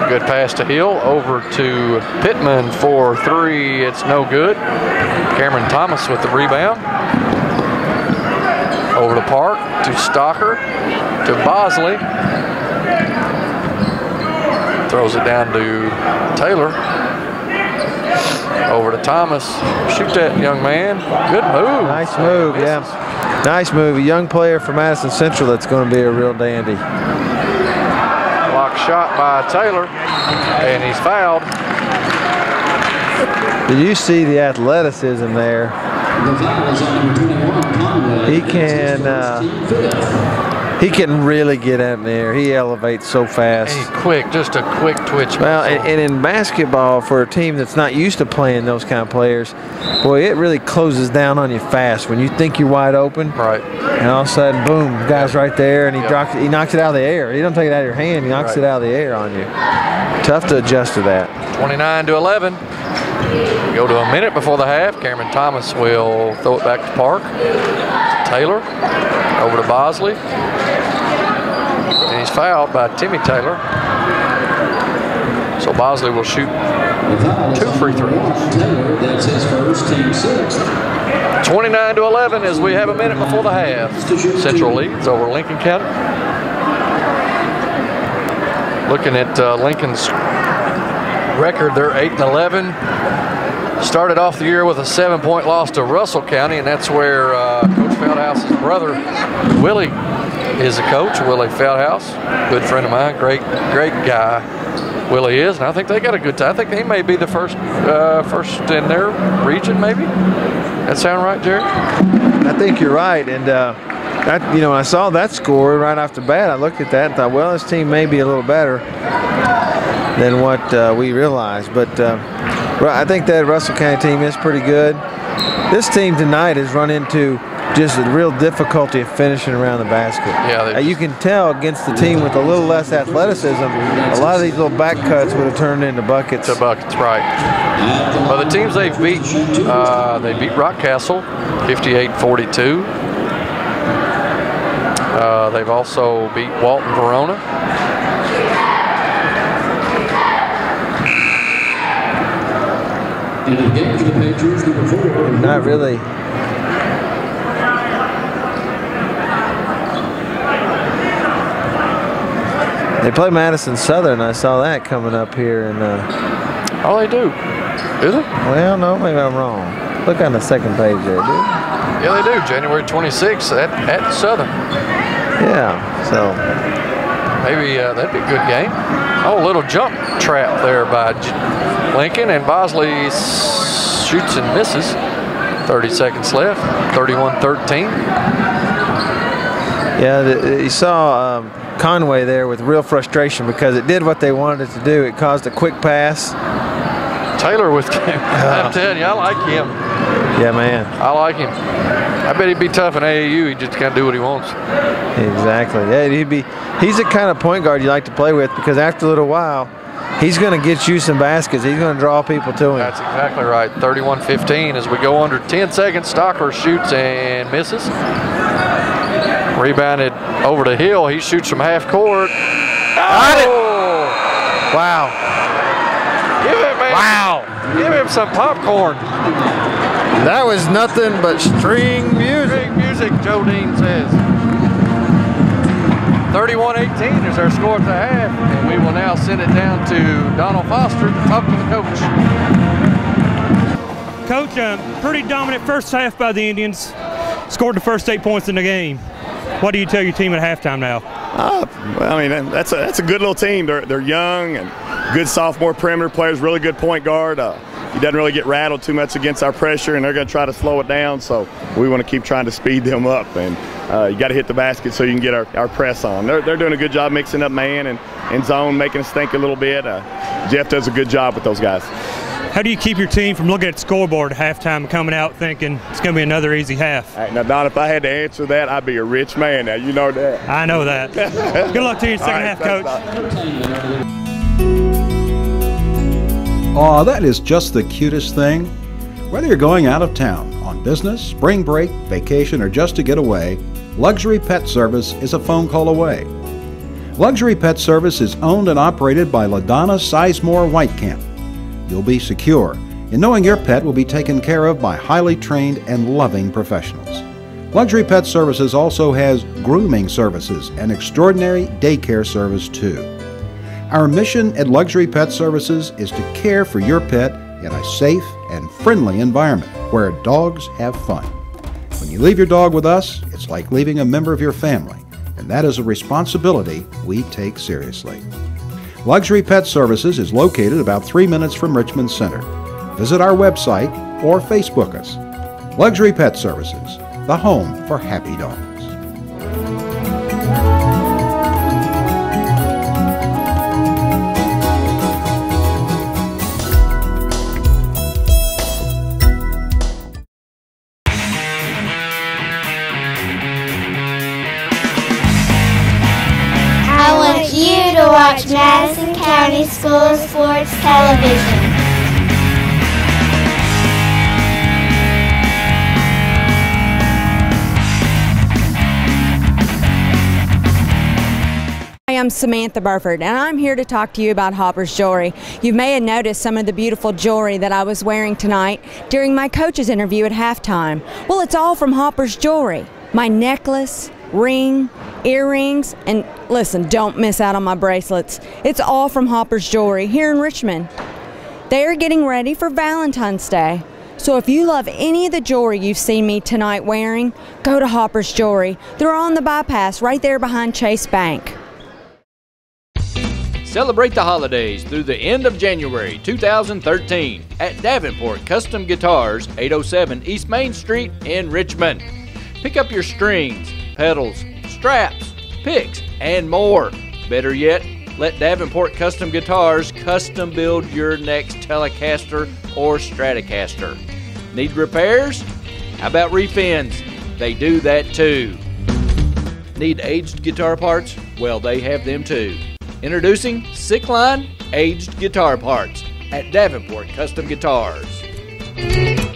Good pass to Hill, over to Pittman for three. It's no good. Cameron Thomas with the rebound. Over to Park, to Stocker, to Bosley. Throws it down to Taylor. Over to Thomas. Shoot that, young man. Good move. Nice move, yeah. Nice move. A young player for Madison Central that's going to be a real dandy. Block shot by Taylor, and he's fouled. Did you see the athleticism there? He can really get in there. He elevates so fast. He's quick, just a quick twitch. Well, and in basketball, for a team that's not used to playing those kind of players, boy, it really closes down on you fast when you think you're wide open. Right. And all of a sudden, boom, guy's right there, and he knocks it out of the air. He don't take it out of your hand. He knocks it out of the air on you. Tough to adjust to that. 29-11. Go to a minute before the half. Cameron Thomas will throw it back to Park. Taylor over to Bosley. And he's fouled by Timmy Taylor. So Bosley will shoot 2 free throws. That's his first, team 6th. 29-11 as we have a minute before the half. Central leads over Lincoln County. Looking at Lincoln's record, they're 8-11. Started off the year with a 7-point loss to Russell County, and that's where Coach Feldhouse's brother, Willie, is a coach. Willie Feldhouse, good friend of mine, great guy. Willie is, and I think they got a good time. I think they may be the first in their region, maybe. That sound right, Jerry? I think you're right, and when I saw that score right off the bat, I looked at that and thought, well, this team may be a little better than what we realized. But I think that Russell County team is pretty good. This team tonight has run into just a real difficulty of finishing around the basket. Yeah, you can tell against the team with a little less athleticism, a lot of these little back cuts would have turned into buckets. Right. Well, the teams they've beat, they beat Rockcastle 58-42. They've also beat Walton Verona. And again for the Patriots, number 4. Not really. They play Madison Southern. I saw that coming up here. And oh, they do. Is it? Well, no, maybe I'm wrong. Look on the second page there, dude. Yeah, they do. January 26th at Southern. Yeah, so. Maybe that'd be a good game. Oh, a little jump trap there by Lincoln, and Bosley shoots and misses. 30 seconds left, 31-13. Yeah, you saw Conway there with real frustration because it did what they wanted it to do. It caused a quick pass. Taylor with I'm telling you, I like him. Yeah, man. I like him. I bet he'd be tough in AAU. He just can't do what he wants. Exactly. Yeah, he's the kind of point guard you like to play with because after a little while, he's going to get you some baskets. He's going to draw people to him. That's exactly right. 31-15 as we go under 10 seconds. Stocker shoots and misses. Rebounded over the hill. He shoots from half court. Got it. Wow. Give him, man. Wow. Give him some popcorn. That was nothing but string music. String music, Joe Dean says. 31-18 is our score at the half, and we will now send it down to Donald Foster to talk to the coach. Coach, pretty dominant first half by the Indians. Scored the first 8 points in the game. What do you tell your team at halftime now? Well, I mean, that's a good little team. They're young and good sophomore perimeter players, really good point guard. He doesn't really get rattled too much against our pressure, and they're going to try to slow it down. So we want to keep trying to speed them up, and you got to hit the basket so you can get our press on. They're doing a good job mixing up man and zone, making us think a little bit. Jeff does a good job with those guys. How do you keep your team from looking at the scoreboard at halftime and coming out thinking it's going to be another easy half? Right, now, Don, if I had to answer that, I'd be a rich man. Now, you know that. I know that. Good luck to you in the second half, Coach. Aw, that is just the cutest thing. Whether you're going out of town, on business, spring break, vacation, or just to get away, Luxury Pet Service is a phone call away. Luxury Pet Service is owned and operated by LaDonna Sizemore Whitecamp. You'll be secure in knowing your pet will be taken care of by highly trained and loving professionals. Luxury Pet Services also has grooming services and extraordinary daycare service too. Our mission at Luxury Pet Services is to care for your pet in a safe and friendly environment where dogs have fun. When you leave your dog with us, it's like leaving a member of your family, and that is a responsibility we take seriously. Luxury Pet Services is located about 3 minutes from Richmond Center. Visit our website or Facebook us. Luxury Pet Services, the home for happy dogs. Watch Madison County School Sports Television. Hi, Hi, I'm Samantha Burford, and I'm here to talk to you about Hopper's Jewelry. You may have noticed some of the beautiful jewelry that I was wearing tonight during my coach's interview at halftime. Well, it's all from Hopper's Jewelry. My necklace, ring, earrings, and listen, don't miss out on my bracelets. It's all from Hopper's Jewelry here in Richmond. They are getting ready for Valentine's Day. So if you love any of the jewelry you've seen me tonight wearing, go to Hopper's Jewelry. They're on the bypass right there behind Chase Bank. Celebrate the holidays through the end of January 2013 at Davenport Custom Guitars, 807 East Main Street in Richmond. Pick up your strings, pedals, straps, picks, and more. Better yet, let Davenport Custom Guitars custom build your next Telecaster or Stratocaster. Need repairs? How about refins? They do that too. Need aged guitar parts? Well, they have them too. Introducing Sick Line Aged Guitar Parts at Davenport Custom Guitars.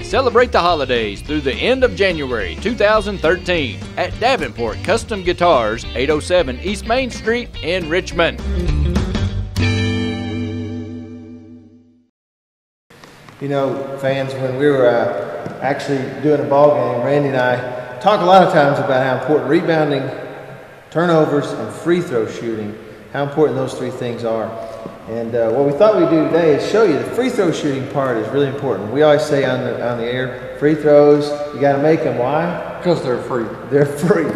Celebrate the holidays through the end of January 2013 at Davenport Custom Guitars, 807 East Main Street in Richmond. You know, fans, when we were actually doing a ball game, Randy and I talk a lot of times about how important rebounding, turnovers, and free throw shooting, how important those three things are. And what we thought we'd do today is show you the free throw shooting part is really important. We always say on the air, free throws, you got to make them. Why? Because they're free. They're free.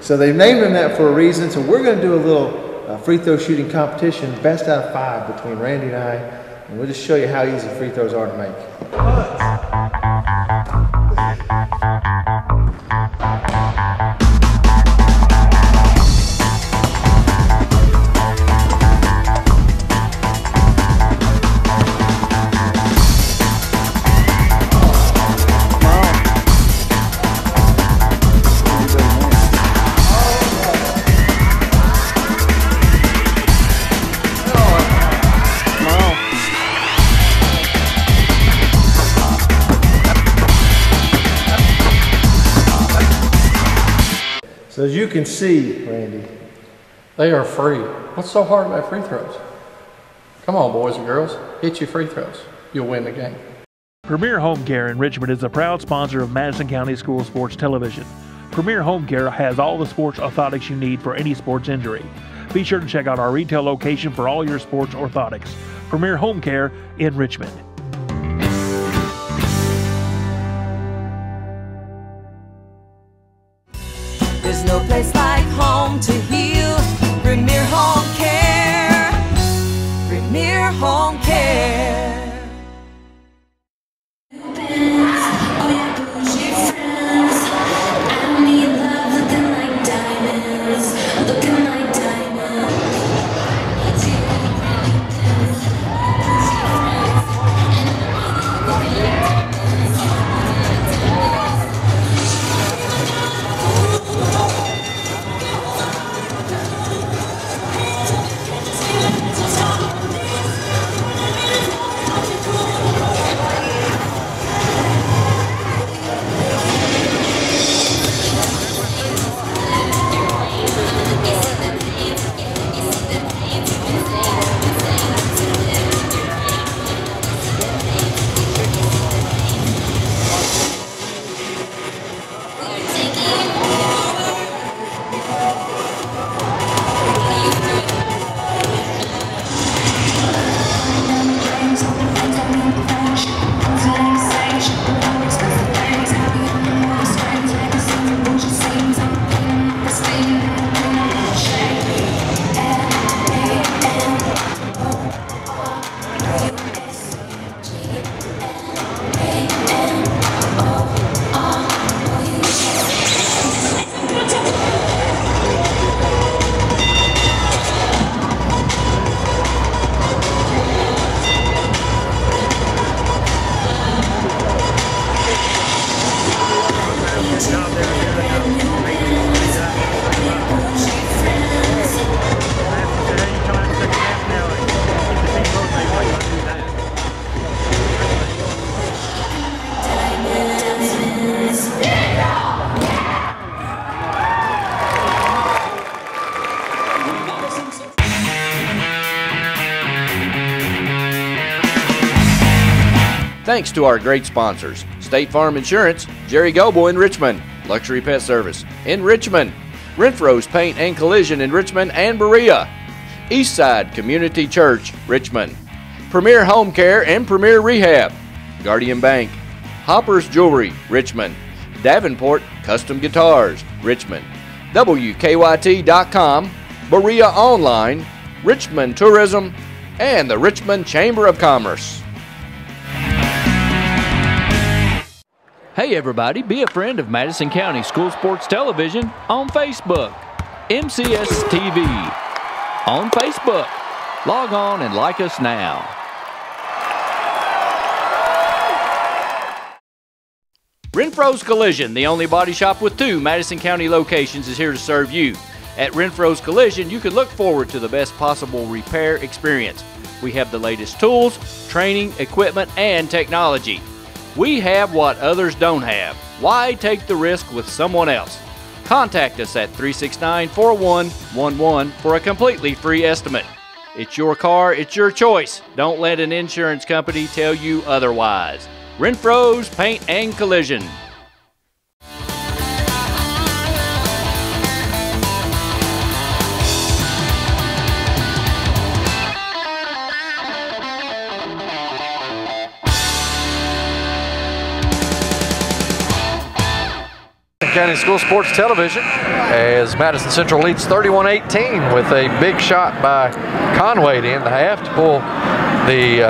So they've named them that for a reason. So we're going to do a little free throw shooting competition, best out of 5 between Randy and I. And we'll just show you how easy free throws are to make. So as you can see, Randy, they are free. What's so hard about free throws? Come on, boys and girls, hit your free throws. You'll win the game. Premier Home Care in Richmond is a proud sponsor of Madison County School Sports Television. Premier Home Care has all the sports orthotics you need for any sports injury. Be sure to check out our retail location for all your sports orthotics. Premier Home Care in Richmond. There's no place like home to heal. Premier Home Care. Premier Home Care. Thanks to our great sponsors: State Farm Insurance, Jerry Gobo in Richmond, Luxury Pet Service in Richmond, Renfro's Paint and Collision in Richmond and Berea, Eastside Community Church, Richmond, Premier Home Care and Premier Rehab, Guardian Bank, Hopper's Jewelry, Richmond, Davenport Custom Guitars, Richmond, WKYT.com, Berea Online, Richmond Tourism, and the Richmond Chamber of Commerce. Hey everybody, be a friend of Madison County School Sports Television on Facebook. MCS TV on Facebook. Log on and like us now. Renfro's Collision, the only body shop with 2 Madison County locations, is here to serve you. At Renfro's Collision, you can look forward to the best possible repair experience. We have the latest tools, training, equipment, and technology. We have what others don't have. Why take the risk with someone else? Contact us at 369-4111 for a completely free estimate. It's your car, it's your choice. Don't let an insurance company tell you otherwise. Renfro's Paint and Collision. County School Sports Television as Madison Central leads 31-18 with a big shot by Conway to end the half to pull the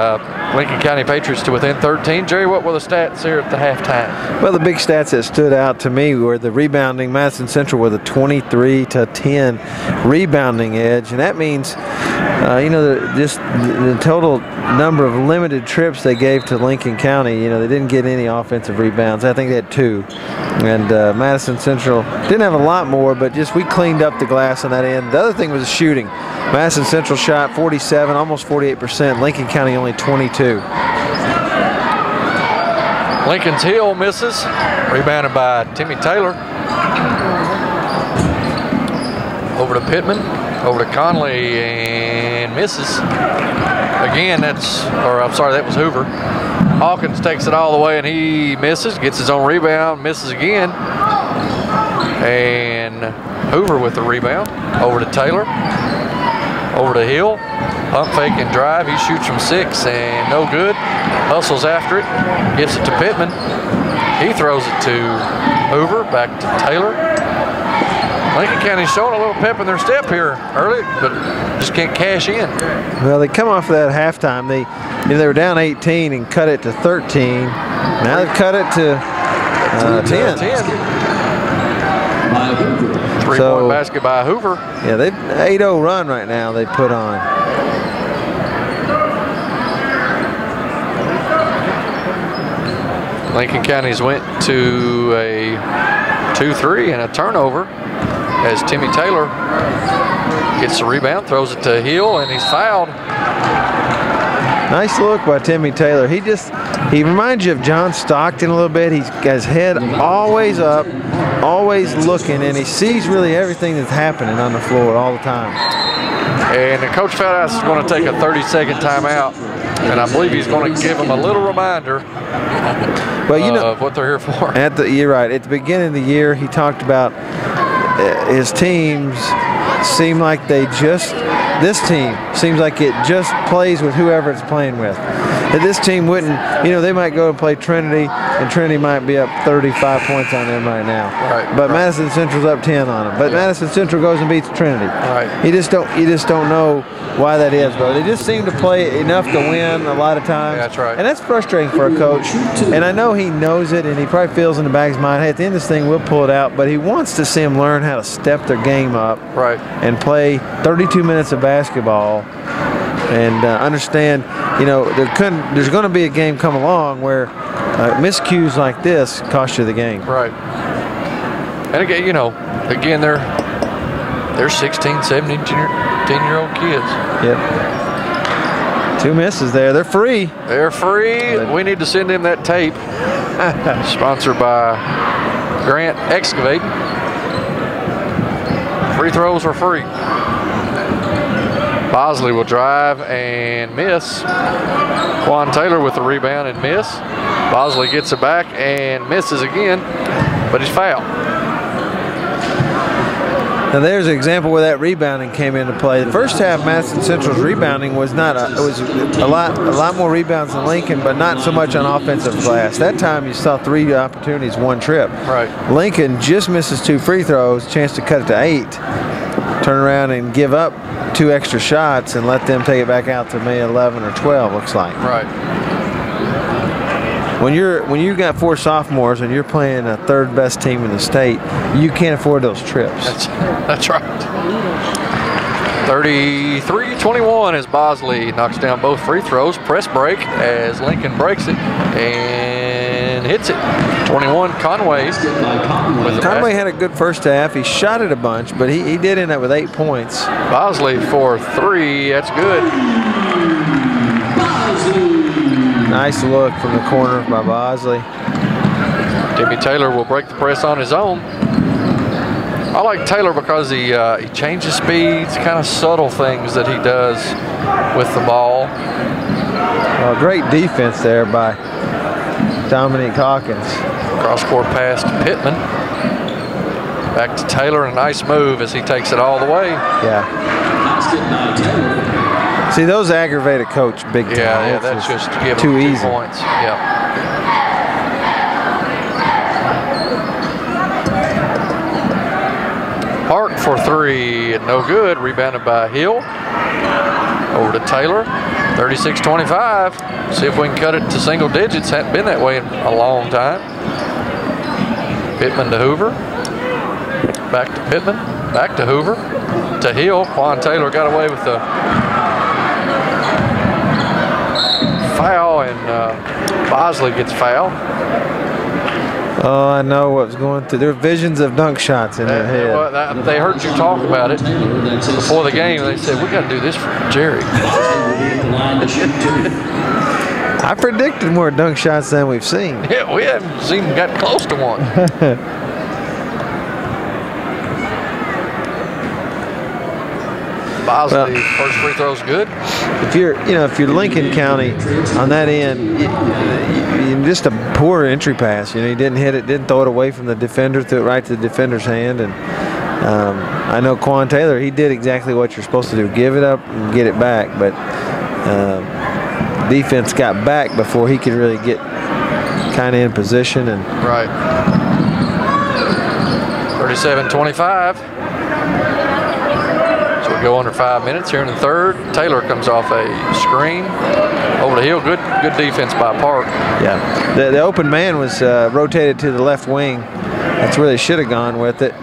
Lincoln County Patriots to within 13. Jerry, what were the stats here at the halftime? Well, the big stats that stood out to me were the rebounding. Madison Central with a 23-10 rebounding edge, and that means, just the total number of limited trips they gave to Lincoln County. They didn't get any offensive rebounds. I think they had 2, and Madison Central didn't have a lot more, but just we cleaned up the glass on that end. The other thing was the shooting. Madison Central shot 47, almost 48%. Lincoln County only 22. Lincoln's Hill misses, rebounded by Timmy Taylor. Over to Pittman, over to Conley, and misses. Again, that was Hoover. Hawkins takes it all the way and he misses, gets his own rebound, misses again. And Hoover with the rebound, over to Taylor, over to Hill. Pump fake and drive, he shoots from 6 and no good. Hustles after it, gives it to Pittman. He throws it to Hoover, back to Taylor. Lincoln County's showing a little pep in their step here early, but just can't cash in. Well, they come off of that halftime. They were down 18 and cut it to 13. Now they've cut it to 10. 3-point basket by Hoover. Yeah, they've 8-0 run right now they put on. Lincoln County's went to a 2-3 and a turnover as Timmy Taylor gets the rebound, throws it to Hill, and he's fouled. Nice look by Timmy Taylor. He reminds you of John Stockton a little bit. He's got his head always up, always looking, and he sees really everything that's happening on the floor all the time. And Coach Feldhouse is going to take a 30-second timeout, and I believe he's going to give them a little reminder of what they're here for. You're right. At the beginning of the year, he talked about his teams seem like this team seems like it just plays with whoever it's playing with. And this team wouldn't, they might go and play Trinity, and Trinity might be up 35 points on them right now. But Madison Central's up 10 on them. But Madison Central goes and beats Trinity. You just don't know why that is, bro. They just seem to play enough to win a lot of times. That's right. And that's frustrating for a coach. And I know he knows it, and he probably feels in the back of his mind, hey, at the end of this thing, we'll pull it out. But he wants to see them learn how to step their game up and play 32 minutes of basketball and understand, there's going to be a game come along where miscues like this cost you the game. Right. And again, they're 16, 17, 10-year-old kids. Yep. 2 misses there. They're free. They're free. We need to send them that tape. Sponsored by Grant Excavating. Free throws are free. Bosley will drive and miss. Quan Taylor with the rebound and miss. Bosley gets it back and misses again, but he's fouled. Now there's an example where that rebounding came into play. The first half, Madison Central's rebounding was not it was a lot more rebounds than Lincoln, but not so much on offensive glass. That time you saw 3 opportunities, 1 trip. Right. Lincoln just misses 2 free throws, chance to cut it to 8, turn around and give up 2 extra shots and let them take it back out to maybe 11 or 12. Looks like. Right. When you got 4 sophomores and you're playing a 3rd best team in the state, you can't afford those trips. That's right. 33-21 as Bosley knocks down both free throws. Press break as Lincoln breaks it and hits it. 21 Conway. Conway had a good first half. He shot it a bunch, but he did end up with 8 points. Bosley for 3. That's good. Nice look from the corner by Bosley. Timmy Taylor will break the press on his own. I like Taylor because he changes speeds, kind of subtle things that he does with the ball. Great defense there by Dominique Hawkins. Cross-court pass to Pittman. Back to Taylor, and a nice move as he takes it all the way. Yeah. See, those aggravate a coach big time. Yeah, that's just give too him 2 easy. points. Yeah. Park for 3, and no good. Rebounded by Hill. Over to Taylor. 36-25. See if we can cut it to single digits. Hadn't been that way in a long time. Pittman to Hoover. Back to Pittman. Back to Hoover. To Hill. Quan Taylor got away with the foul, and Bosley gets fouled. Oh, I know what's going through. There are visions of dunk shots in their head. They heard you talk about it before the game. They said, we got to do this for Jerry. I predicted more dunk shots than we've seen. Yeah, we haven't even got close to one. Bosley, first free throw's good. If you're Lincoln County on that end, just a poor entry pass. He didn't hit it, didn't throw it away from the defender, threw it right to the defender's hand. And I know Quan Taylor, he did exactly what you're supposed to do: give it up and get it back. But defense got back before he could really get kind of in position. And right. 37-25. Go under 5 minutes here in the third. Taylor comes off a screen over the Hill. Good defense by Park. Yeah, the open man was rotated to the left wing. That's where they should have gone with it,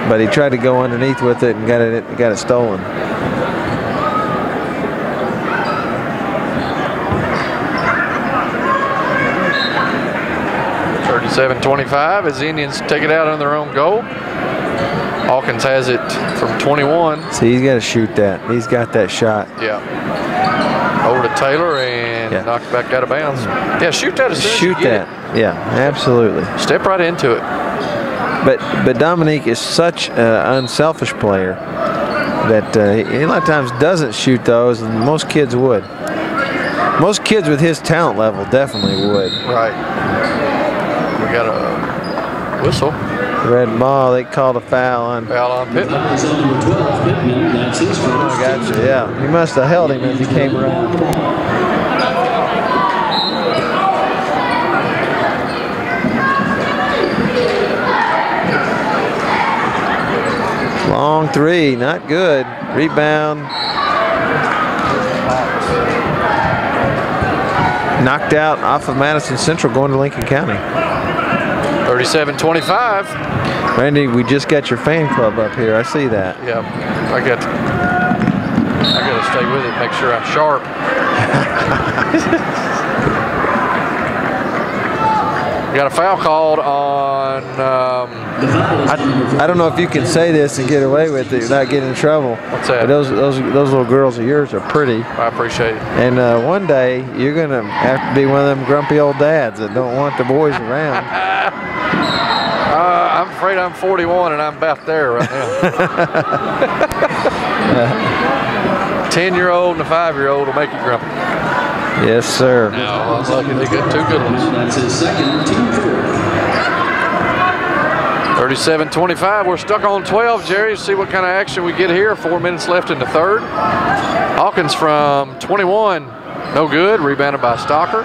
but he tried to go underneath with it and got it stolen. .25 as the Indians take it out on their own goal. Hawkins has it from 21. See, he's got to shoot that. He's got that shot. Yeah. Over to Taylor and knocked back out of bounds. Yeah, shoot that as soon as you get it. Yeah, absolutely. Step right into it. But Dominique is such an unselfish player that he a lot of times doesn't shoot those, and most kids would. Most kids with his talent level definitely would. Right. We got a whistle. Red ball, they called a foul on Pittman. Number 12, Pittman, that's his first. I gotcha, yeah. He must have held him as he came around. Long 3, not good. Rebound. Knocked out off of Madison Central, going to Lincoln County. 37-25. Randy, we just got your fan club up here. I see that. Yeah, I got to stay with it, make sure I'm sharp. We got a foul called on. I don't know if you can say this and get away with it without getting in trouble. What's that? But those little girls of yours are pretty. I appreciate it. And one day you're gonna have to be one of them grumpy old dads that don't want the boys around. I'm afraid I'm 41 and I'm about there right now. 10-year-old and a 5-year-old will make you grumpy. Yes, sir. No, I'm lucky they got 2 good ones. That's his second, team 37-25. We're stuck on 12, Jerry. See what kind of action we get here. 4 minutes left in the third. Hawkins from 21. No good. Rebounded by Stocker.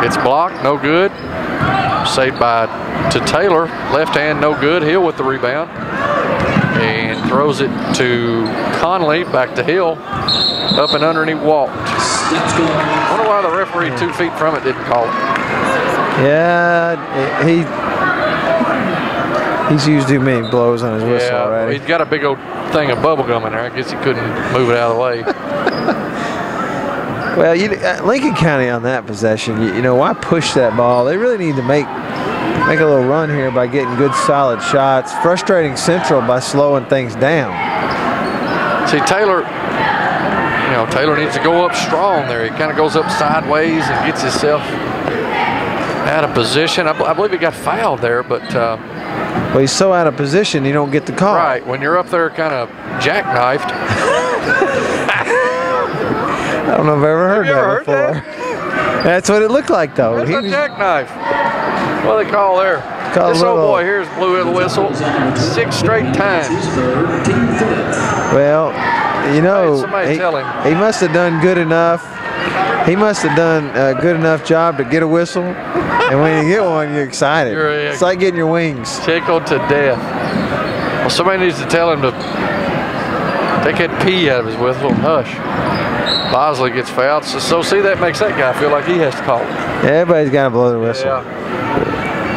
It's blocked. No good. Saved to Taylor. Left hand. No good. Hill with the rebound. And throws it to Conley. Back to Hill. Up and under, and he walked. Wonder why the referee 2 feet from it didn't call it. Yeah, he's used too many blows on his whistle already. He's got a big old thing of bubble gum in there. I guess he couldn't move it out of the way. Well, Lincoln County on that possession, why push that ball? They really need to make a little run here by getting good solid shots. Frustrating Central by slowing things down. See, Taylor needs to go up strong there. He kind of goes up sideways and gets himself out of position. I believe he got fouled there, but well, he's so out of position you don't get the call. Right, when you're up there kind of jackknifed. I don't know if I've ever heard that before. That's what it looked like, though. That's a jackknife. What do they call there? This old boy here's blew the whistle 6 straight times. Well, somebody tell him. He must have done good enough. He must have done a good enough job to get a whistle. And when you get one, you're excited. It's like getting your wings. Tickled to death. Well, somebody needs to tell him to take that pee out of his whistle and hush. Bosley gets fouled. So see, that makes that guy feel like he has to call it. Yeah, everybody's got to blow the whistle. Yeah.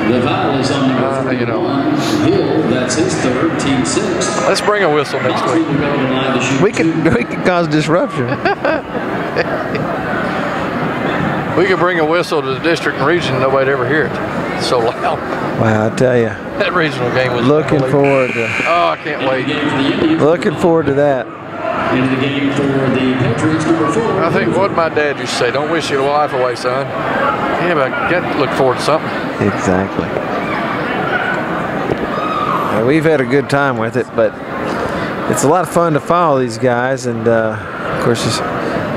The foul is on number 41. Hill, that's his third, team 6. Let's bring a whistle next week. We could cause disruption. We could bring a whistle to the district and region, nobody'd ever hear it. It's so loud. Wow, I tell you. That regional game was looking forward to. Oh, I can't wait. Looking forward to that. Into the game for the Patriots, number 4. I think what my dad used to say, don't wish your life away, son. Yeah, but I got to look forward to something. Exactly. We've had a good time with it, but it's a lot of fun to follow these guys, and of course,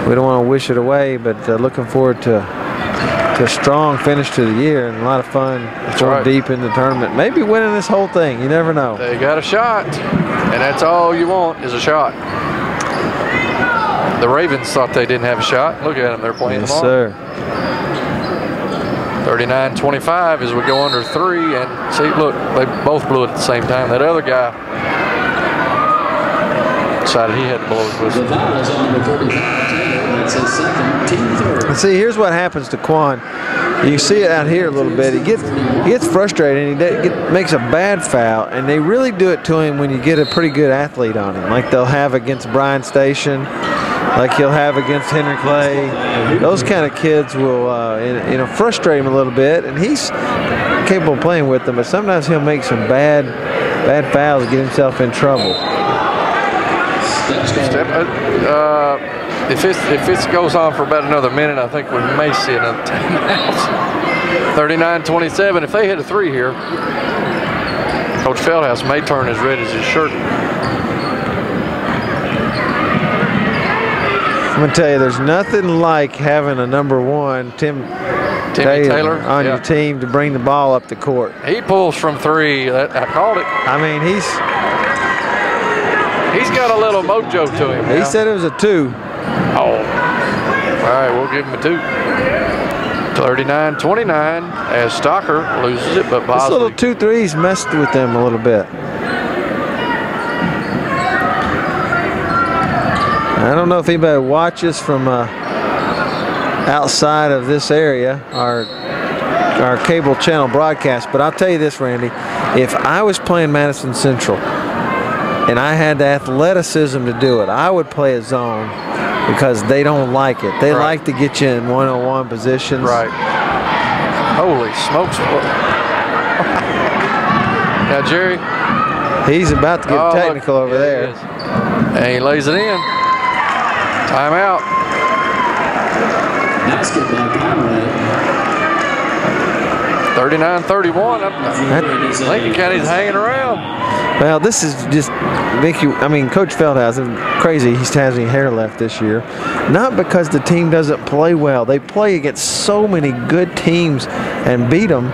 we don't want to wish it away, but looking forward to a strong finish to the year and a lot of fun going deep in the tournament. Maybe winning this whole thing. You never know. They got a shot, and that's all you want is a shot. The Ravens thought they didn't have a shot. Look at them. They're playing them on. Yes, sir. 39-25 as we go under 3. And see, look, they both blew it at the same time. That other guy decided he had to blow his whistle. The foul is on number 45, Taylor. That's his second, team 3rd. And see, here's what happens to Quan. You see it out here a little bit. He gets frustrated and he makes a bad foul, and they really do it to him when you get a pretty good athlete on him, like they'll have against Bryan Station, like he'll have against Henry Clay. Those kind of kids will frustrate him a little bit, and he's capable of playing with them, but sometimes he'll make some bad fouls to get himself in trouble. If this goes on for about another minute, I think we may see another timeout. 39-27. If they hit a 3 here, Coach Feldhouse may turn as red as his shirt. I'm going to tell you, there's nothing like having a number 1, Timmy Taylor, on your team to bring the ball up the court. He pulls from 3. I called it. I mean, he's got a little mojo to him. He said it was a 2. Oh. All right, we'll give him a 2. 39-29 as Stocker loses it, but Bosley. This little 2 threes messed with them a little bit. I don't know if anybody watches from outside of this area, our cable channel broadcast, but I'll tell you this, Randy, if I was playing Madison Central and I had the athleticism to do it, I would play a zone because they don't like it. They like to get you in one-on-one positions. Right. Holy smokes. Now, Jerry. He's about to get technical over there. And he lays it in. Timeout. Basket by Conway. 39-31. Lincoln County's hanging around. Well, this is just Coach Feldhaus, crazy he has any hair left this year. Not because the team doesn't play well. They play against so many good teams and beat them.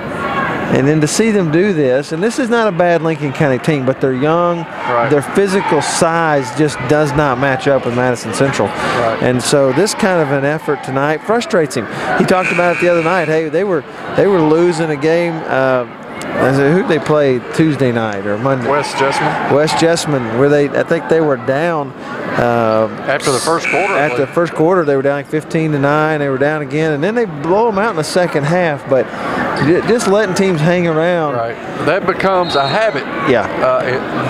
And then to see them do this, and this is not a bad Lincoln County team, but they're young. Right. Their physical size just does not match up with Madison Central. Right. And so this kind of an effort tonight frustrates him. He talked about it the other night. Hey, they were losing a game. Who'd they play Tuesday night or Monday? West Jessamine. West Jessamine, where I think they were down after the first quarter. At the first quarter, they were down like 15-9. They were down again, and then they blow them out in the second half. But just letting teams hang around. Right. That becomes a habit. Yeah.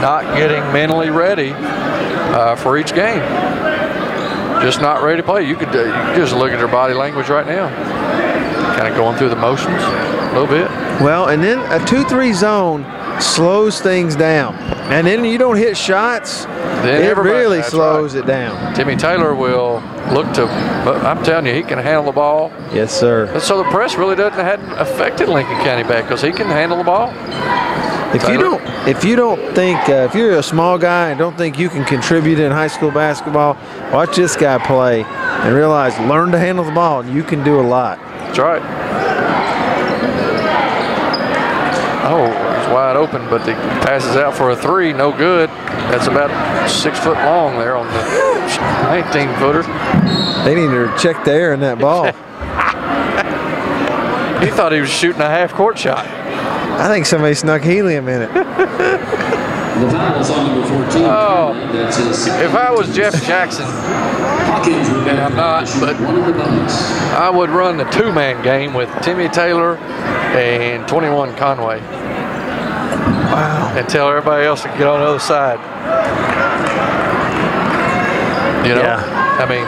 Not getting mentally ready for each game. Just not ready to play. You could just look at their body language right now. Kind of going through the motions a little bit. Well, and then a 2-3 zone slows things down. And then you don't hit shots, then it really slows it down. Timmy Taylor will look to, I'm telling you, he can handle the ball. Yes, sir. And so the press really hadn't affected Lincoln County back because he can handle the ball. If you don't think, if you're a small guy and don't think you can contribute in high school basketball, watch this guy play and realize, learn to handle the ball, and you can do a lot. That's right. Oh, he's wide open, but he passes out for a 3. No good. That's about 6 foot long there on the 19-footer. They need to check the air in that ball. He thought he was shooting a half-court shot. I think somebody snuck helium in it. The foul is on number 14. Oh, if I was Jeff Jackson, and I'm not, but I would run the 2-man game with Timmy Taylor and 21 Conway. Wow. And tell everybody else to get on the other side. You know? Yeah. I mean,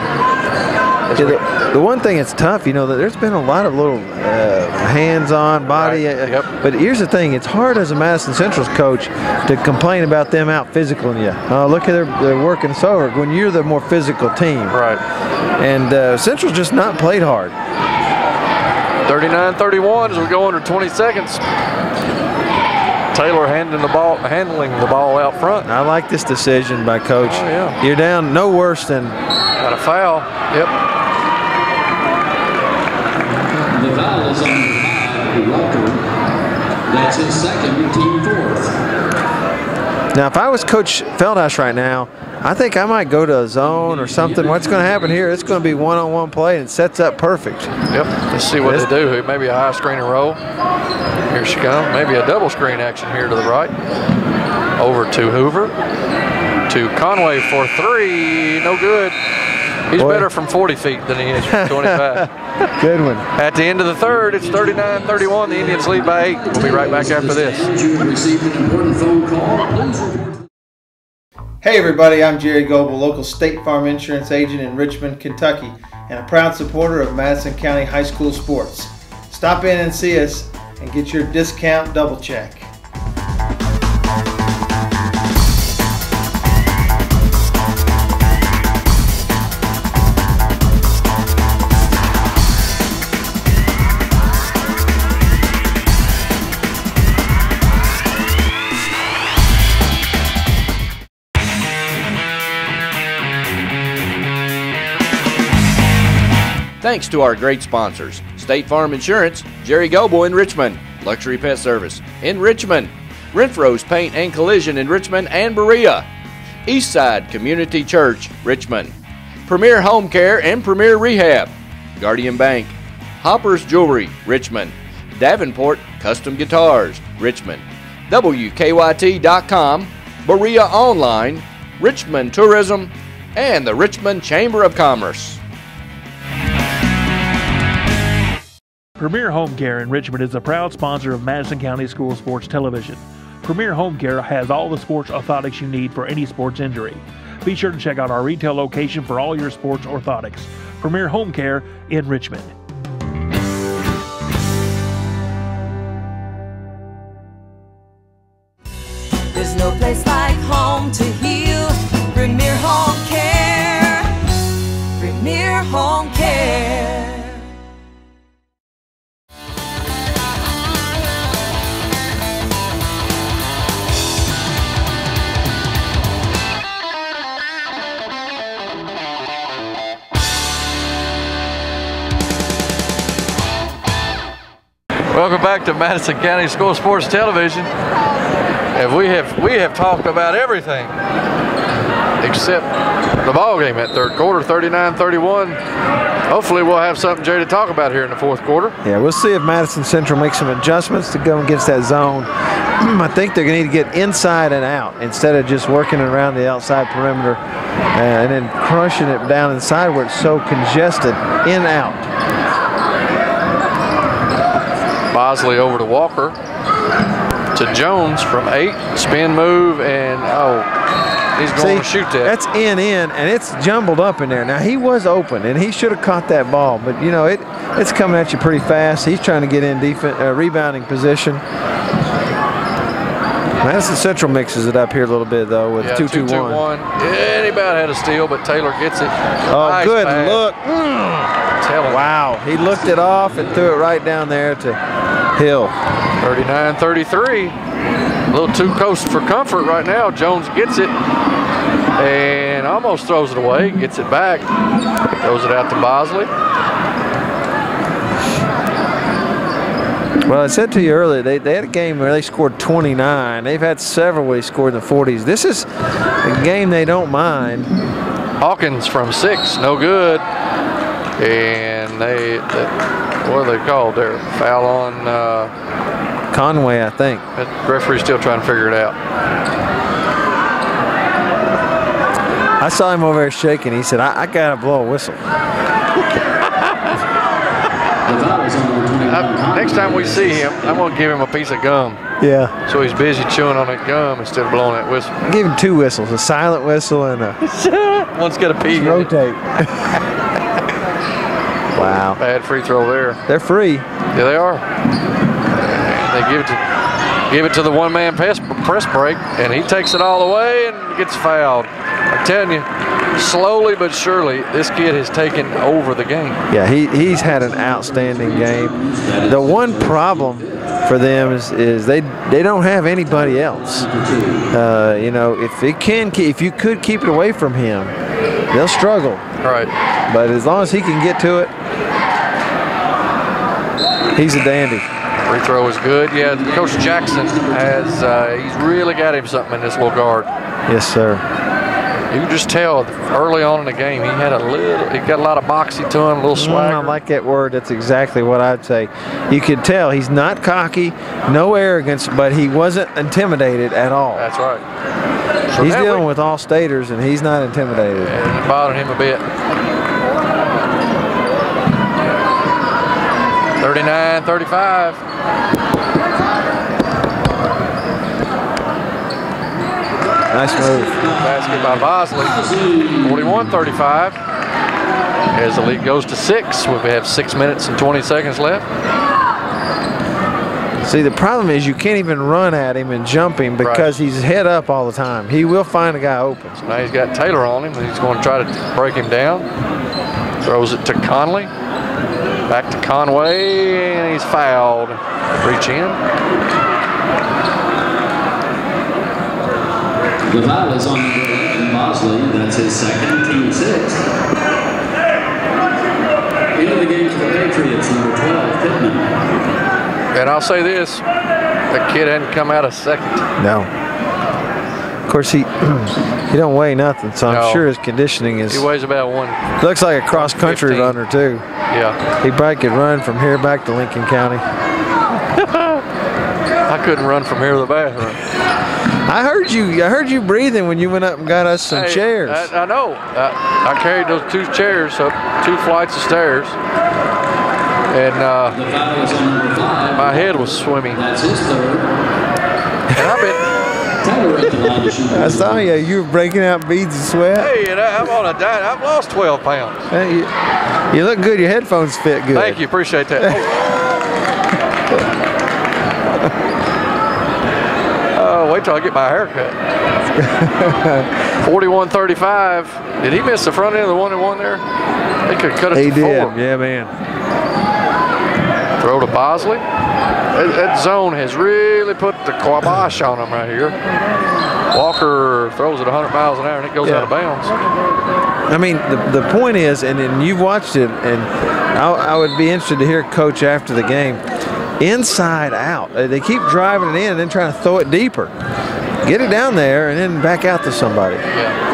the one thing that's tough, that there's been a lot of little hands-on body. Right. Yep. But here's the thing. It's hard as a Madison Central's coach to complain about them out-physicaling you. Look at they're working so hard when you're the more physical team. Right. And Central's just not played hard. 39-31 as we go under 20 seconds. Taylor handling the ball out front. I like this decision by Coach. Oh, yeah. You're down no worse than. Got a foul. Yep. The foul is on Walker. That's his second, team 4th. Now, if I was Coach Feldhaus right now, I think I might go to a zone or something. What's going to happen here? It's going to be one-on-one play, and it sets up perfect. Yep. Let's see what they do. Maybe a high screen and roll. Here she comes. Maybe a double screen action here to the right. Over to Hoover. To Conway for 3. No good. He's better from 40 feet than he is from 25. Good one. At the end of the third, it's 39-31. The Indians lead by 8. We'll be right back after this. You have received an important phone call. Please report. Hey everybody, I'm Jerry Goebel, local State Farm insurance agent in Richmond, Kentucky, and a proud supporter of Madison County High School sports. Stop in and see us and get your discount double check. Thanks to our great sponsors, State Farm Insurance, Jerry Goebel in Richmond, Luxury Pet Service in Richmond, Renfro's Paint and Collision in Richmond and Berea, Eastside Community Church, Richmond, Premier Home Care and Premier Rehab, Guardian Bank, Hopper's Jewelry, Richmond, Davenport Custom Guitars, Richmond, WKYT.com, Berea Online, Richmond Tourism, and the Richmond Chamber of Commerce. Premier Home Care in Richmond is a proud sponsor of Madison County School Sports Television. Premier Home Care has all the sports orthotics you need for any sports injury. Be sure to check out our retail location for all your sports orthotics. Premier Home Care in Richmond. There's no place like home to heal. Premier Home Care. Premier Home Care. Welcome back to Madison County School Sports Television. And we have talked about everything except the ball game at third quarter, 39-31. Hopefully we'll have something, Jay, to talk about here in the fourth quarter. Yeah, we'll see if Madison Central makes some adjustments to go against that zone. I think they're going to need to get inside and out instead of just working around the outside perimeter and then crushing it down inside where it's so congested, in out. Bosley over to Walker, to Jones from 8, spin move, and he's going to shoot that. That's in, and it's jumbled up in there. Now, he was open, and he should have caught that ball, but, you know, it's coming at you pretty fast. He's trying to get in rebounding position. Madison Central mixes it up here a little bit, though, with 2-2-1. Yeah, he about had a steal, but Taylor gets it. Oh, nice good pass. look. Wow, he looked it off and threw it right down there to Hill. 39-33. A little too close for comfort right now. Jones gets it and almost throws it away. Gets it back. Throws it out to Bosley. Well, I said to you earlier, they had a game where they scored 29. They've had several where they scored in the 40s. This is a game they don't mind. Hawkins from 6, no good. And what are they called there? Foul on Conway, I think. The referee's still trying to figure it out. I saw him over there shaking. He said, I got to blow a whistle. Next time we see him, I'm going to give him a piece of gum. Yeah. So he's busy chewing on that gum instead of blowing that whistle. Give him 2 whistles, a silent whistle and a... One's got a pee. Rotate. Wow. Bad free throw there. They're free. Yeah, they are. And they give it to the one-man press break, and he takes it all away and gets fouled. I'm telling you, slowly but surely, this kid has taken over the game. Yeah, he's had an outstanding game. The one problem for them is they don't have anybody else. You know, if you could keep it away from him, they'll struggle. Right. But as long as he can get to it, he's a dandy. Free throw is good. Yeah, Coach Jackson has he's really got him something in this little guard. Yes, sir. You can just tell early on in the game he got a lot of moxie to him, a little swagger. I like that word. That's exactly what I'd say. You could tell he's not cocky, no arrogance, but he wasn't intimidated at all. That's right. So he's dealing with all staters, and he's not intimidated. And it bothered him a bit. 39-35. Nice move. Basket by Bosley. 41-35. As the lead goes to 6, we have 6 minutes and 20 seconds left. See, the problem is you can't even run at him and jump him because he's head up all the time. He will find a guy open. So now he's got Taylor on him, and he's going to try to break him down. Throws it to Conley. Back to Conway, and he's fouled. Reach in. The foul is on number 11, Bosley. That's his second, team 6. Into the game for the Patriots, number 12, Pittman. And I'll say this, that kid hadn't come out a second. No. Of course, he don't weigh nothing, so I'm sure his conditioning is... He weighs about 1. Looks like a cross-country runner, too. Yeah. He probably could run from here back to Lincoln County. I couldn't run from here to the bathroom. I heard you breathing when you went up and got us some chairs. I know. I carried those 2 chairs up 2 flights of stairs. And my head was swimming. That's his third. And I've been... I saw you. You were breaking out beads of sweat. Hey, and I'm on a diet. I've lost 12 pounds. Hey, you look good. Your headphones fit good. Thank you. Appreciate that. Oh, wait till I get my hair cut. 41-35. Did he miss the front end of the 1-and-1 there? They could cut it to 4. He did. Yeah, man. Throw to Bosley. That zone has really put the kibosh on him right here. Walker throws it 100 miles an hour and it goes out of bounds. I mean, the point is, and you've watched it, and I would be interested to hear Coach after the game. inside out. They keep driving it in and then trying to throw it deeper. Get it down there and then back out to somebody. Yeah.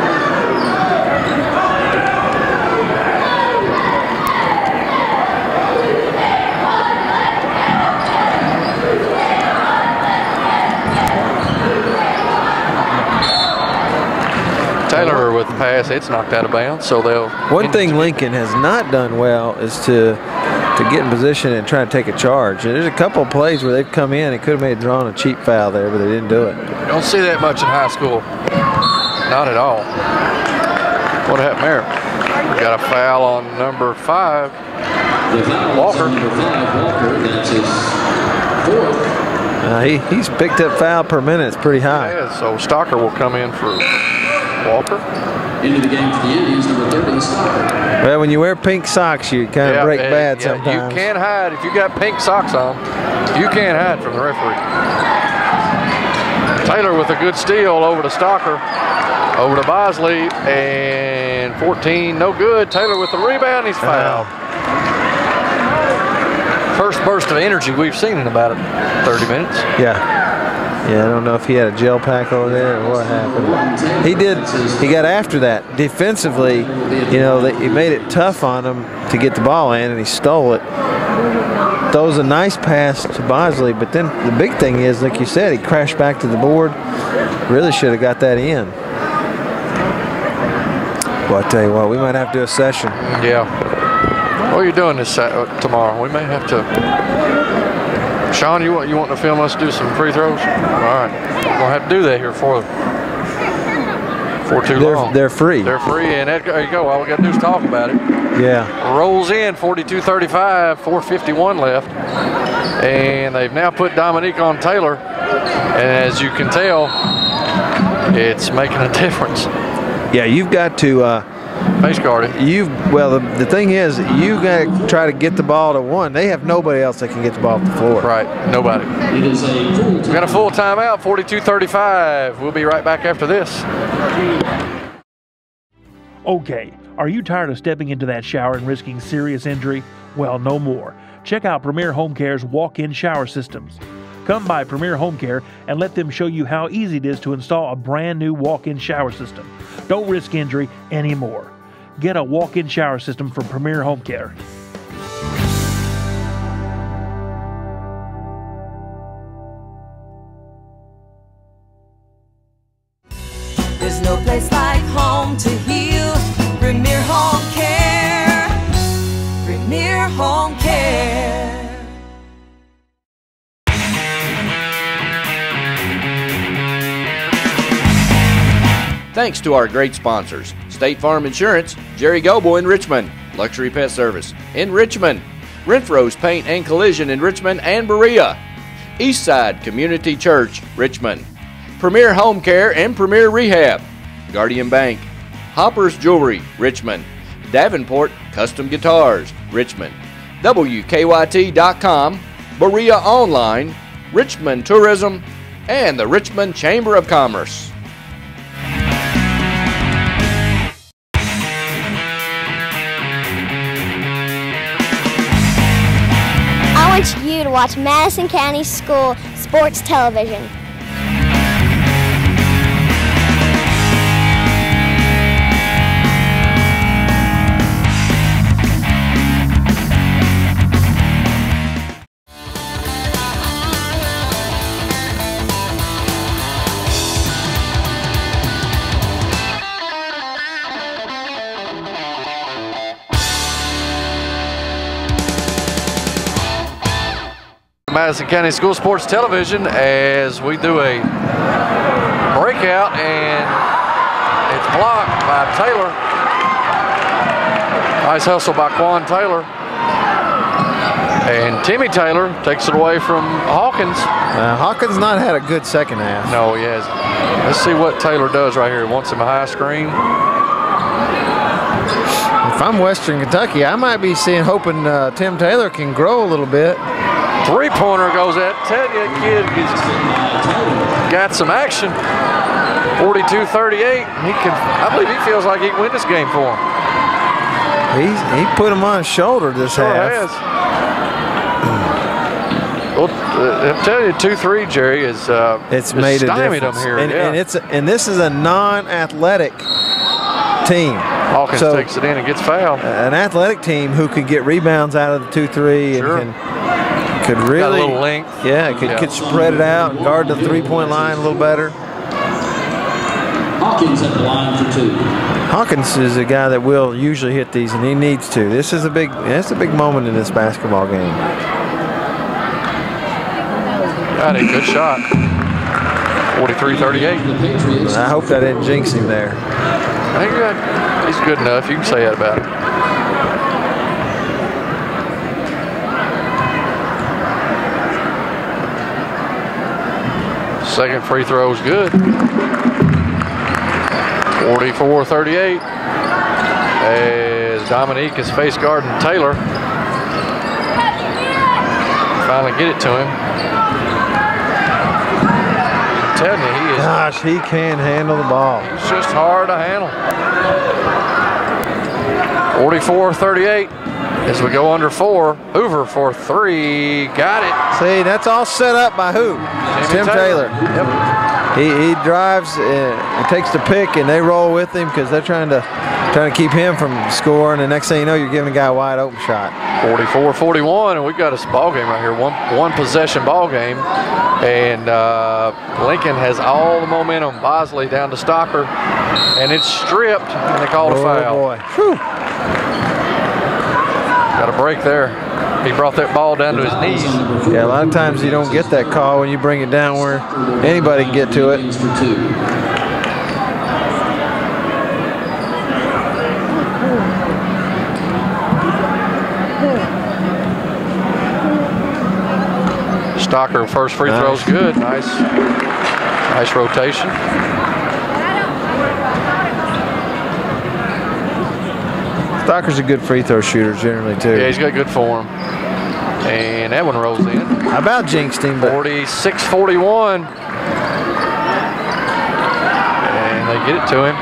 Taylor with the pass, it's knocked out of bounds, so they'll... One thing Lincoln has not done well is to get in position and try to take a charge. There's a couple of plays where they've come in and could have drawn a cheap foul there, but they didn't do it. Don't see that much in high school. Not at all. What happened there? We got a foul on number 5, Walker. Number 5, Walker. That's his 4th. He's picked up foul per minute. It's pretty high. Yeah, so Stocker will come in for Walker. Into the game for the Indians, number 30, Stocker. Well, when you wear pink socks, you kind of break bad sometimes. You can't hide. If you got pink socks on, you can't hide from the referee. Taylor with a good steal over to Stocker. Over to Bosley, and 14, no good. Taylor with the rebound, he's fouled. First burst of energy we've seen in about 30 minutes. Yeah, I don't know if he had a gel pack over there or what happened. He got after that. Defensively, he made it tough on him to get the ball in, and he stole it. Throws a nice pass to Bosley, but then the big thing is, like you said, he crashed back to the board. Really should have got that in. Well, I tell you what, we might have to do a session. Yeah. What are you doing this tomorrow? We may have to. Sean, you want to film us do some free throws? All right. We're going to have to do that here for too long. They're free. They're free, and there you go. All we got to do is talk about it. Yeah. Rolls in, 42-35, 4:51 left. And they've now put Dominique on Taylor. And as you can tell, it's making a difference. Yeah, you've got to face guard it. The thing is, you got to try to get the ball to one. They have nobody else that can get the ball off the floor. Right, nobody. It is a full We got a full timeout, 42-35. We'll be right back after this. Okay, are you tired of stepping into that shower and risking serious injury? Well, no more. Check out Premier Home Care's walk-in shower systems. Come by Premier Home Care and let them show you how easy it is to install a brand new walk-in shower system. Don't risk injury anymore. Get a walk-in shower system from Premier Home Care. There's no place like home to heal. Premier Home Care. Premier Home Care. Thanks to our great sponsors, State Farm Insurance, Jerry Goble in Richmond, Luxury Pet Service in Richmond, Renfro's Paint and Collision in Richmond and Berea, Eastside Community Church, Richmond, Premier Home Care and Premier Rehab, Guardian Bank, Hopper's Jewelry, Richmond, Davenport Custom Guitars, Richmond, WKYT.com, Berea Online, Richmond Tourism, and the Richmond Chamber of Commerce. I want you to watch Madison County School Sports Television. Madison County School Sports Television as we do a breakout, and it's blocked by Taylor. Nice hustle by Quan Taylor. And Timmy Taylor takes it away from Hawkins. Hawkins not had a good second half. No, he hasn't. Let's see what Taylor does right here. Wants him a high screen. If I'm Western Kentucky, I might be hoping Tim Taylor can grow a little bit. Three-pointer goes at. Tell you, kid got some action. 42-38. I believe he feels like he can win this game for him. He put him on his shoulder this half. Has. Well, I'm telling you, 2-3, Jerry, is it's made a difference. Them here. And this is a non-athletic team. Hawkins takes it in and gets fouled. An athletic team who could get rebounds out of the 2-3 and could really got a little length. Yeah, could spread it out, guard the three-point line a little better. Hawkins at the line for 2. Hawkins is a guy that will usually hit these, and he needs to. This is a big moment in this basketball game. Got it, good shot. 43-38. I hope that didn't jinx him there. I think he's good enough. You can say that about him. Second free throw is good. 44-38. As Dominique is face guarding Taylor. Finally get it to him. I'm telling you, he is. Gosh, he can handle the ball. It's just hard to handle. 44-38. As we go under 4, Hoover for 3, got it. See, that's all set up by who? Tim Taylor. Yep. He drives and takes the pick, and they roll with him because they're trying to keep him from scoring. And next thing you know, you're giving a guy a wide open shot. 44-41, and we've got a ball game right here. One possession ball game, and Lincoln has all the momentum. Bosley down to Stocker, and it's stripped, and they call a foul. Boy. Whew. Got a break there. He brought that ball down to his knees. Yeah, a lot of times you don't get that call when you bring it down where anybody can get to it. Stocker first free throw's good. Nice rotation. Stocker's a good free throw shooter generally too. Yeah, he's got good form. And that one rolls in. How about jinxed him? 46-41. And they get it to him.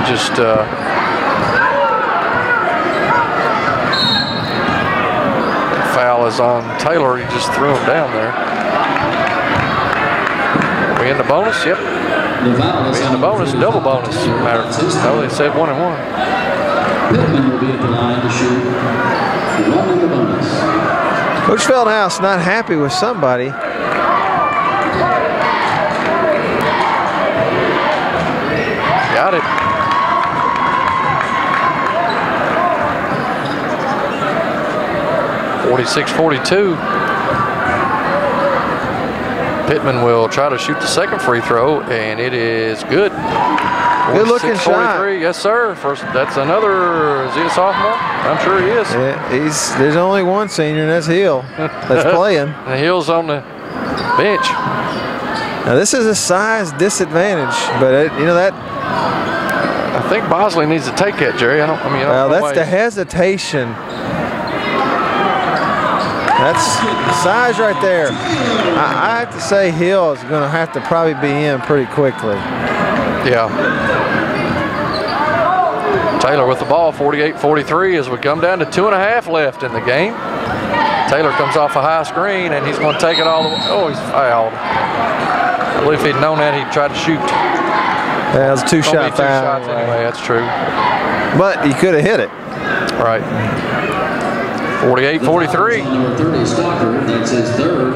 Just the foul is on Taylor. He just threw him down there. Are we in the bonus? Yep. We in the bonus, double bonus. Matter. No, they said 1 and 1. Pittman will be at the line to shoot 1 in the bonus. Coach Feldhouse not happy with somebody. Got it. (46-42). Pittman will try to shoot the second free throw, and it is good. Good looking shot. Yes, sir. That's another. Is he a sophomore? I'm sure he is. Yeah, there's only one senior, and that's Hill that's playing. And Hill's on the bench. Now this is a size disadvantage, but that. I think Bosley needs to take that, Jerry. Well, that's the hesitation. That's size right there. I have to say Hill is going to have to probably be in pretty quickly. Yeah. Taylor with the ball, 48-43 as we come down to 2.5 left in the game. Taylor comes off a high screen, and he's going to take it all the way. Oh, he's fouled. I believe if he'd known that, he'd try to shoot. Yeah, it was a two-shot foul. 2 shots anyway, that's true. But he could have hit it. Right. 48-43. Number 30, Stocker. That's his third.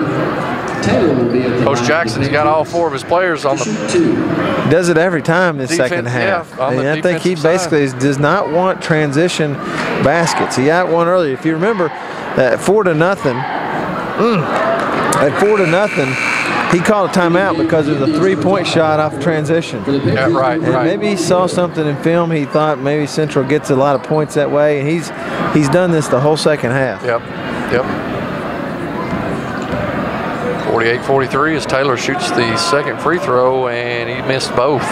Taylor will be at the Coach Jackson's got all 4 of his players on the. He does it every time this second half. Yeah, I think he basically does not want transition baskets. He had one earlier. If you remember, at 4-0. At 4-0. He called a timeout because it was a 3-point shot off transition. Yeah, right. And maybe he saw something in film. He thought maybe Central gets a lot of points that way, and he's done this the whole second half. Yep. 48-43 as Taylor shoots the second free throw, and he missed both.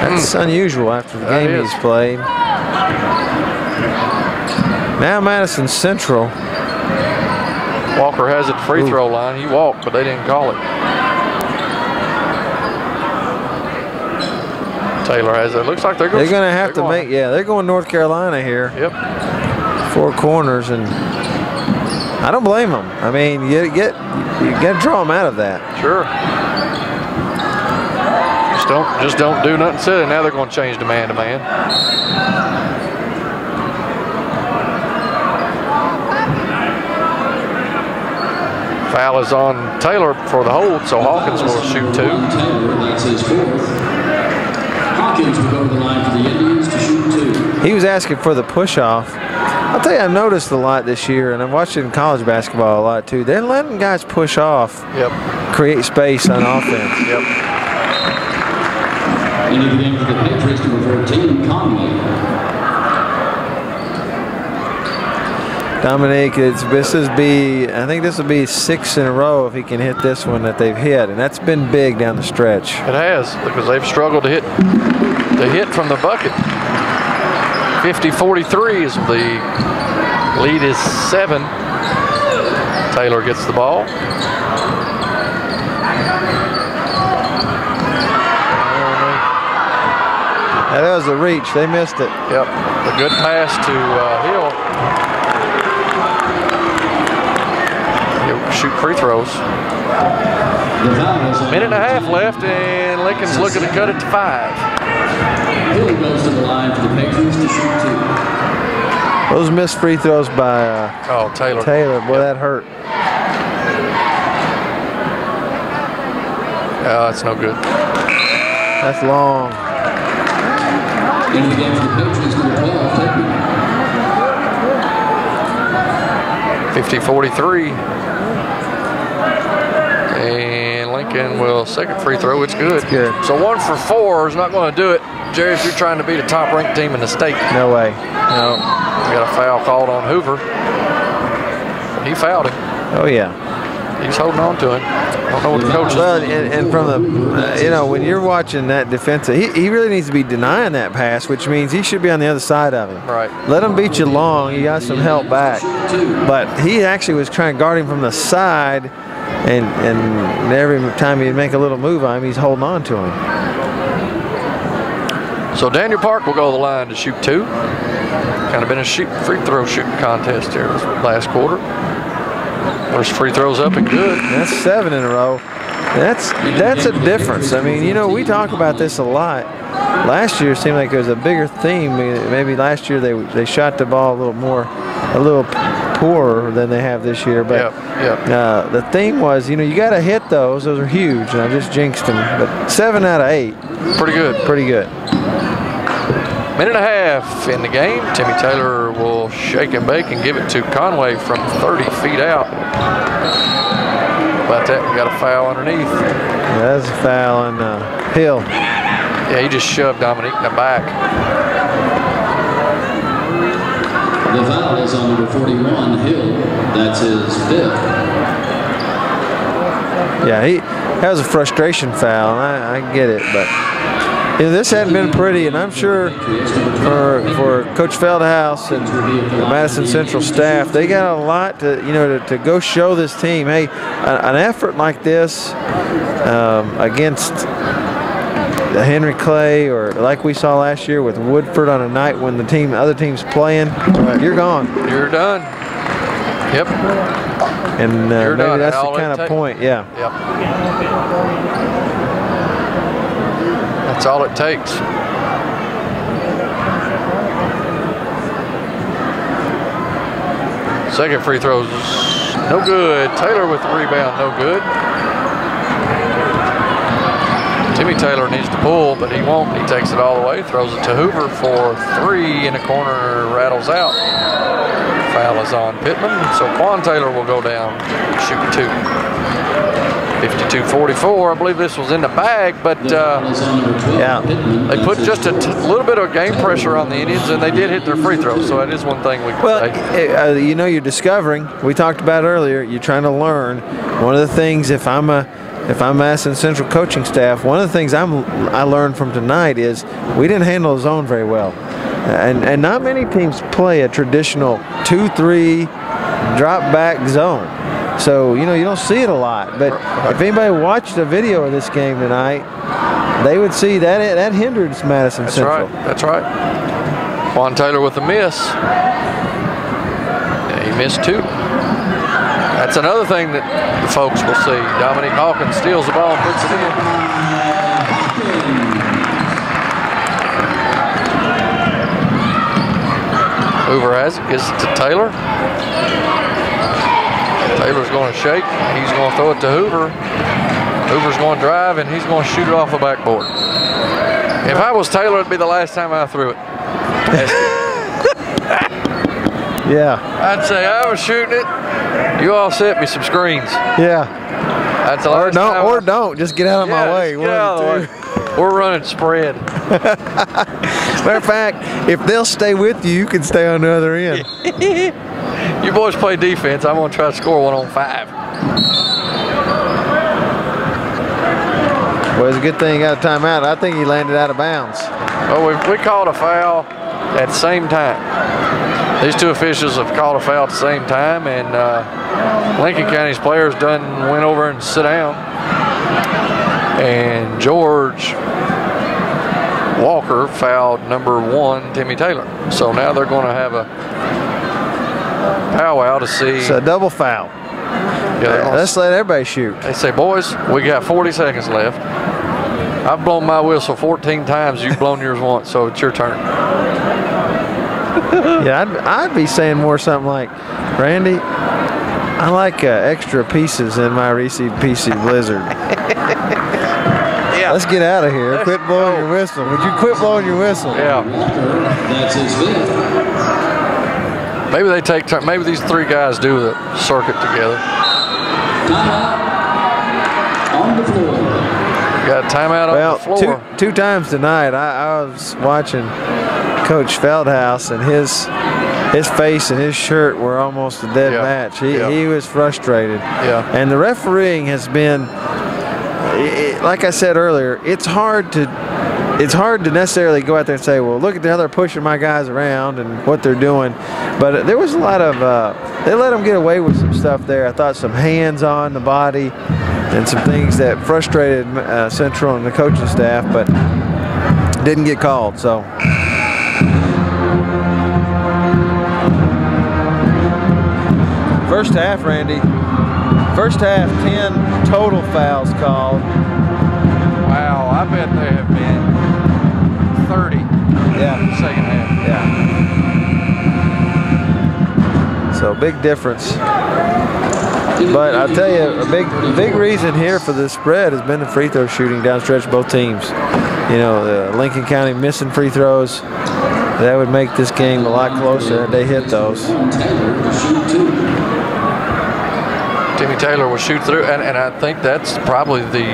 That's unusual after the game he's played. Now Madison Central. Walker has it free throw line. He walked, but they didn't call it. Taylor has it. Looks like they're going to have to make, they're going North Carolina here. Yep. 4 corners, and I don't blame them. I mean, you got to draw them out of that. Sure. Just don't do nothing silly. Now they're going to change to man-to-man. Foul is on Taylor for the hold, so Hawkins will shoot 2. Taylor, that's his 4th. Hawkins will go to the line for the Indians to shoot 2. He was asking for the push-off. I'll tell you, I've noticed a lot this year, and I've watched it in college basketball a lot too. They're letting guys push off, create space on offense. Into the game for the Patriots, number 14, Conway. Dominique, I think this will be 6 in a row if he can hit this one that they've hit, and that's been big down the stretch. It has, because they've struggled to hit from the bucket. 50-43 is the lead is 7. Taylor gets the ball. That was a reach. They missed it. Yep. A good pass to Hill. He'll shoot free throws. Minute and a half left, and Lincoln's looking to cut it to 5. Hill goes to the line for the Patriots to shoot 2. Those missed free throws by Taylor. Boy, that hurt. Oh, that's no good. That's long. Into the game for the Patriots, number 12, Tippman. 50-43. And Lincoln will second free throw. It's good. It's good. So 1 for 4 is not going to do it. Jerry, if you're trying to beat a top-ranked team in the state. No way. No. We got a foul called on Hoover. He fouled him. Oh, yeah. He's holding on to him. I don't know what the coach is. Well, and from the, when you're watching that defensive, he really needs to be denying that pass, which means he should be on the other side of him. Right. Let him beat you long. You got some help back. But he actually was trying to guard him from the side, and every time he'd make a little move on him, he's holding on to him. So Daniel Park will go to the line to shoot 2. Kind of been a free throw shooting contest here this last quarter. First free throws up and good. That's 7 in a row. That's a difference. I mean, we talk about this a lot. Last year it seemed like it was a bigger theme. Maybe last year they shot the ball a little poorer than they have this year. But the theme was, you got to hit those. Those are huge. And I just jinxed them. But 7 out of 8. Pretty good. Pretty good. Minute and a half in the game. Timmy Taylor will shake and bake and give it to Conway from 30 feet out. How about that? We got a foul underneath. That's a foul on Hill. Yeah, he just shoved Dominique in the back. The foul is on number 41, Hill. That's his 5th. Yeah, that was a frustration foul. I get it, but this hadn't been pretty, and I'm sure for Coach Feldhouse and the Madison Central staff, they got a lot to go show this team. Hey, an effort like this against Henry Clay, or like we saw last year with Woodford on a night when the other team's playing, you're gone. You're done. Yep. And maybe done. that's the kind of point. Yeah. Yep. That's all it takes. Second free throw's no good. Taylor with the rebound, no good. Timmy Taylor needs to pull, but he won't. He takes it all the way, throws it to Hoover for 3 in the corner, rattles out. Foul is on Pittman, so Quan Taylor will go down, shoot 2. 52-44. I believe this was in the bag, but they put just a little bit of game pressure on the Indians, and they did hit their free throws. So that is one thing we can say. You're discovering. We talked about earlier. You're trying to learn. One of the things, if I'm Madison Central coaching staff, one of the things I learned from tonight is we didn't handle the zone very well, and not many teams play a traditional 2-3 drop back zone. So, you don't see it a lot. But if anybody watched a video of this game tonight, they would see that hinders Madison Central. That's right. Juan Taylor with a miss. Yeah, he missed 2. That's another thing that the folks will see. Dominique Hawkins steals the ball and puts it in. Hoover has it, gets it to Taylor. Taylor's going to shake. He's going to throw it to Hoover. Hoover's going to drive, and he's going to shoot it off the backboard. If I was Taylor, it'd be the last time I threw it. Yeah. I'd say I was shooting it. You all set me some screens. Yeah. That's the last time. Or don't. Just get out of my way. Get out of the way. We're running spread. Matter of fact, if they'll stay with you, you can stay on the other end. You boys play defense. I'm going to try to score 1 on 5. Well, it's a good thing he got a timeout. I think he landed out of bounds. Well, we called a foul at the same time. These 2 officials have called a foul at the same time, and Lincoln County's players went over and sit down. And George Walker fouled number 1, Timmy Taylor. So now they're going to have a powwow to see. It's a double foul. Yeah, let's let everybody shoot. They say, boys, we got 40 seconds left. I've blown my whistle 14 times. You've blown yours once, so it's your turn. Yeah, I'd be saying more something like, Randy, I like extra pieces in my Reese's PC Blizzard. Yeah. Let's get out of here. Quit blowing your whistle. Would you quit blowing your whistle? Yeah. That's his 5th. Maybe they take turn. Maybe these 3 guys do the circuit together. Timeout on the floor. Got a timeout on the floor. Well, two times tonight, I was watching Coach Feldhouse, and his face and his shirt were almost a dead match. He was frustrated. Yeah. And the refereeing has been, like I said earlier, it's hard to necessarily go out there and say, well, look at how they're pushing my guys around and what they're doing. But there was a lot of, they let them get away with some stuff there. I thought some hands on the body and some things that frustrated Central and the coaching staff, but didn't get called. So. First half, Randy. First half, 10 total fouls called. Wow, I bet there have been 30. Yeah. In the second half. Yeah. So big difference. But I'll tell you, a big reason here for the spread has been the free throw shooting down stretch both teams. You know, Lincoln County missing free throws. That would make this game a lot closer if they hit those. Timmy Taylor will shoot through, and I think that's probably the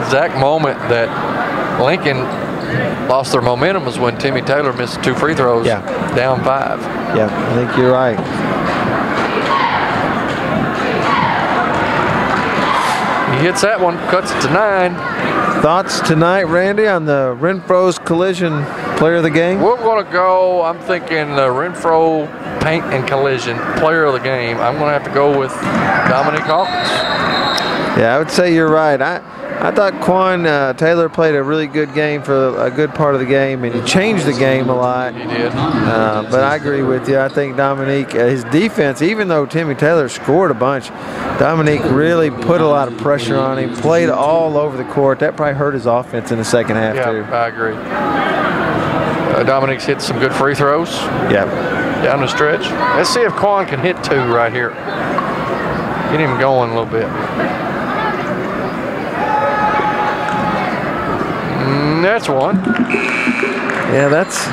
exact moment that Lincoln lost their momentum was when Timmy Taylor missed 2 free throws down 5. Yeah, I think you're right. He hits that one, cuts it to 9. Thoughts tonight, Randy, on the Renfro's Collision Player of the Game? We're going to go, I'm thinking the Renfro Paint and Collision Player of the Game. I'm going to have to go with Dominique Hawkins. Yeah, I would say you're right. I thought Quan Taylor played a really good game for a good part of the game, and he changed the game a lot. He did. But I agree with you. I think Dominique, his defense, even though Timmy Taylor scored a bunch, Dominique really put a lot of pressure on him, played all over the court. That probably hurt his offense in the second half, too. Yeah, I agree. Dominique's hit some good free throws. Yeah. Down the stretch. Let's see if Quan can hit 2 right here. Get him going a little bit. That's one. Yeah, that's.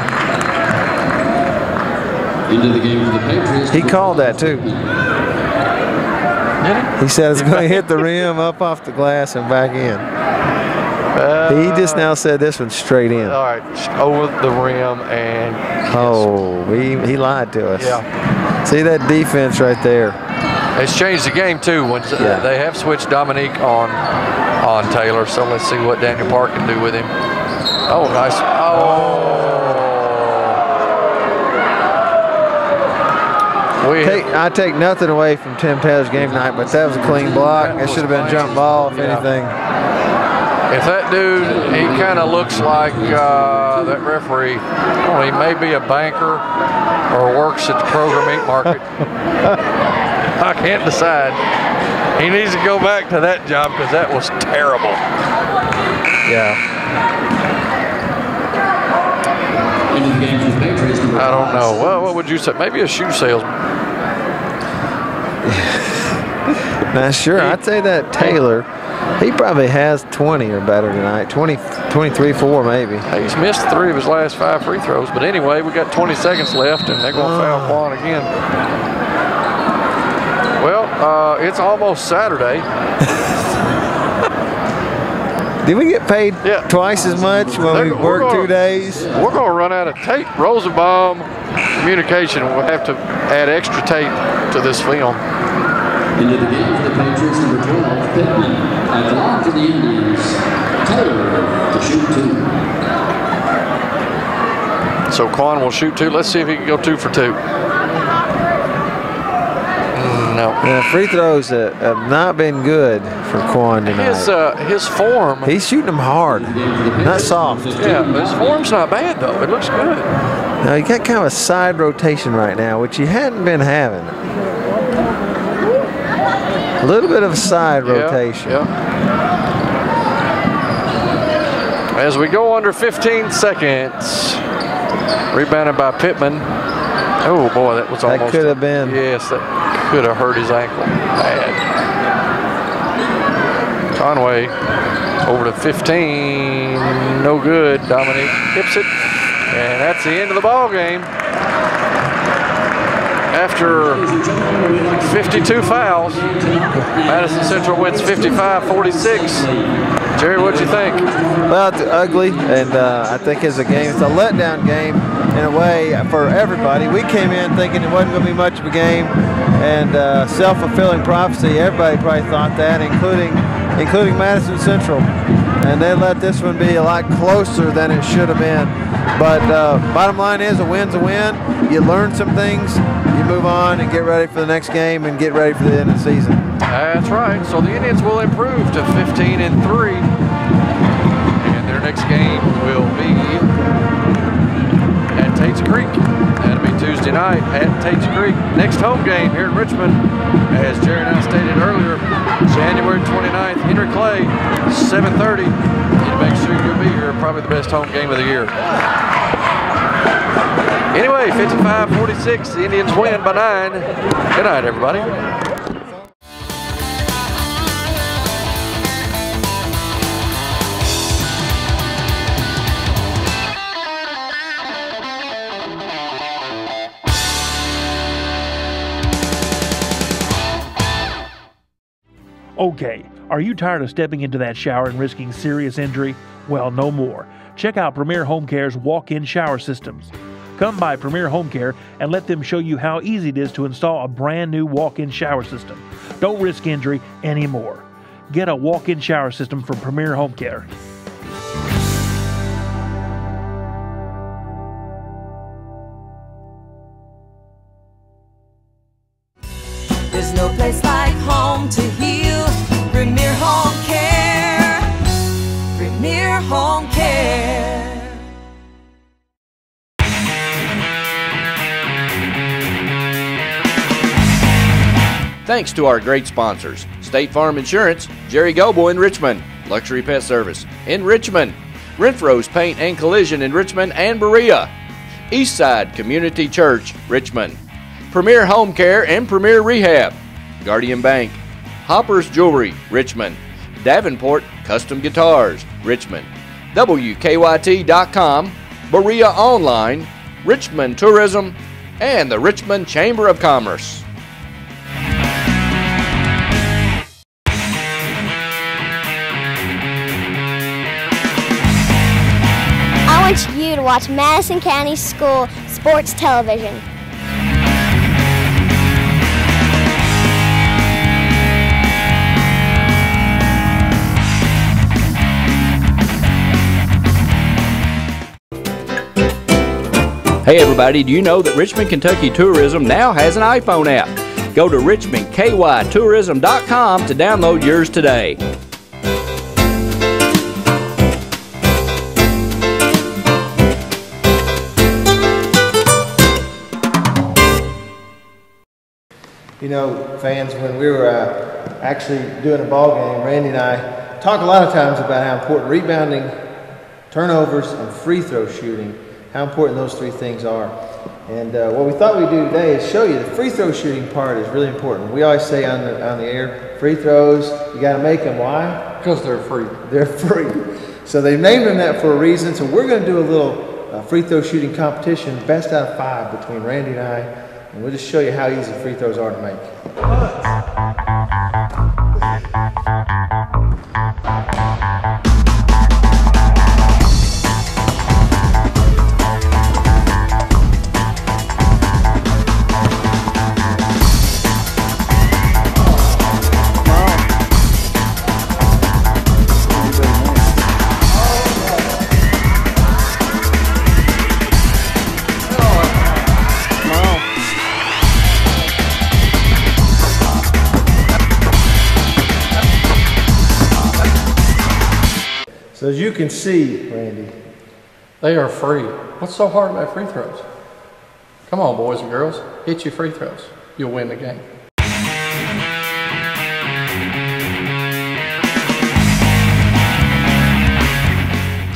Into the game for the Patriots. He called that too. Did he? He said it's going to hit the rim, up off the glass, and back in. He just now said this one's straight in. All right, over the rim and. Oh, he lied to us. Yeah. See that defense right there. It's changed the game too. When they have switched Dominique on Taylor, so let's see what Daniel Park can do with him. Oh, nice. I take nothing away from Tim Taylor's game tonight, but that was a clean block. It should have been a jump ball, if anything. If that dude, he kind of looks like that referee, well, he may be a banker or works at the Kroger meat market. I can't decide. He needs to go back to that job because that was terrible. Yeah. I don't know. Well, what would you say? Maybe a shoe salesman. Not sure. I'd say that Taylor, he probably has 20 or better tonight. 20, 23, 4 maybe. He's missed 3 of his last 5 free throws. But anyway, we got 20 seconds left, and they're going to foul Quan again. Well, it's almost Saturday. Did we get paid twice as much when we worked 2 days? We're going to run out of tape. Rosenbaum Communication will have to add extra tape to this film. Into the game for the Patriots, number 12, Pittman. At the line for the Indians, Taylor to shoot 2. So Quan will shoot 2. Let's see if he can go 2 for 2. No. Yeah, free throws have not been good for Quan tonight. His form. He's shooting them hard, not soft. Yeah, but his form's not bad though. It looks good. Now you got kind of a side rotation right now, which you hadn't been having. A little bit of a side rotation. Yeah. As we go under 15 seconds, rebounded by Pittman. Oh boy, that was almost. That could have been. Yes, that could have hurt his ankle bad. Conway over to 15, no good. Dominique tips it, and that's the end of the ball game. After 52 fouls, Madison Central wins 55-46. Jerry, what'd you think? Well, it's ugly, and I think as a game, it's a letdown game in a way for everybody. We came in thinking it wasn't going to be much of a game, and self-fulfilling prophecy. Everybody probably thought that, including Madison Central, and they let this one be a lot closer than it should have been. But bottom line is, a win's a win. You learn some things, you move on and get ready for the next game and get ready for the end of the season. That's right. So the Indians will improve to 15-3, and their next game will be at Tate's Creek. That'll be Tuesday night at Tate's Creek. Next home game here in Richmond, as Jerry and I stated earlier, January 29th, Henry Clay, 7:30. You make sure you'll be here. Probably the best home game of the year. Anyway, 55-46, the Indians win by 9. Good night, everybody. Okay, are you tired of stepping into that shower and risking serious injury? Well, no more. Check out Premier Home Care's walk-in shower systems. Come by Premier Home Care and let them show you how easy it is to install a brand new walk-in shower system. Don't risk injury anymore. Get a walk-in shower system from Premier Home Care. There's no place like home to heal. Premier Home Care. Premier Home Care. Thanks to our great sponsors, State Farm Insurance, Jerry Goble in Richmond, Luxury Pet Service in Richmond, Renfro's Paint and Collision in Richmond and Berea, Eastside Community Church, Richmond, Premier Home Care and Premier Rehab, Guardian Bank, Hopper's Jewelry, Richmond, Davenport Custom Guitars, Richmond, WKYT.com, Berea Online, Richmond Tourism, and the Richmond Chamber of Commerce. I want you to watch Madison County School Sports Television. Hey everybody, do you know that Richmond, Kentucky Tourism now has an iPhone app? Go to richmondkytourism.com to download yours today. You know, fans, when we were actually doing a ball game, Randy and I talk a lot of times about how important rebounding, turnovers, and free throw shooting, how important those three things are. And what we thought we'd do today is show you the free throw shooting part is really important. We always say on the air, free throws, you got to make them. Why? Because they're free. They're free. So they named them that for a reason. So we're going to do a little free throw shooting competition, best out of 5 between Randy and I, and we'll just show you how easy free throws are to make. So as you can see, Randy, they are free. What's so hard about free throws? Come on, boys and girls, hit your free throws. You'll win the game.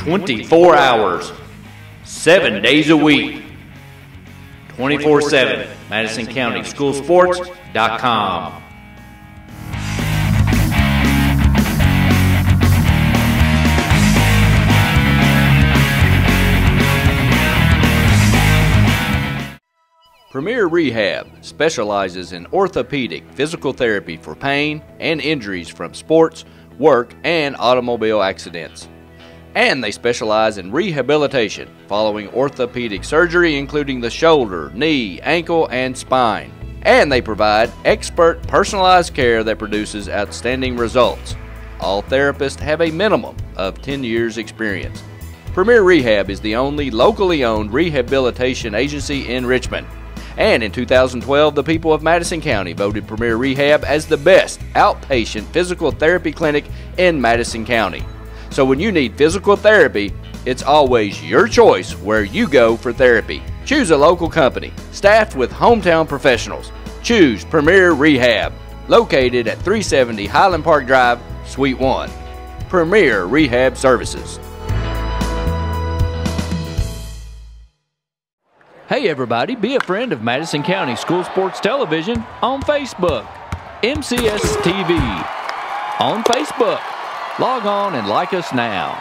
24 hours, 7 days a week, 24/7, MadisonCountySchoolSports.com. Premier Rehab specializes in orthopedic physical therapy for pain and injuries from sports, work, and automobile accidents. And they specialize in rehabilitation following orthopedic surgery, including the shoulder, knee, ankle, and spine. And they provide expert personalized care that produces outstanding results. All therapists have a minimum of 10 years experience. Premier Rehab is the only locally owned rehabilitation agency in Richmond. And in 2012, the people of Madison County voted Premier Rehab as the best outpatient physical therapy clinic in Madison County. So when you need physical therapy, it's always your choice where you go for therapy. Choose a local company, staffed with hometown professionals. Choose Premier Rehab, located at 370 Highland Park Drive, Suite 1. Premier Rehab Services. Hey everybody, be a friend of Madison County School Sports Television on Facebook. MCS TV on Facebook. Log on and like us now.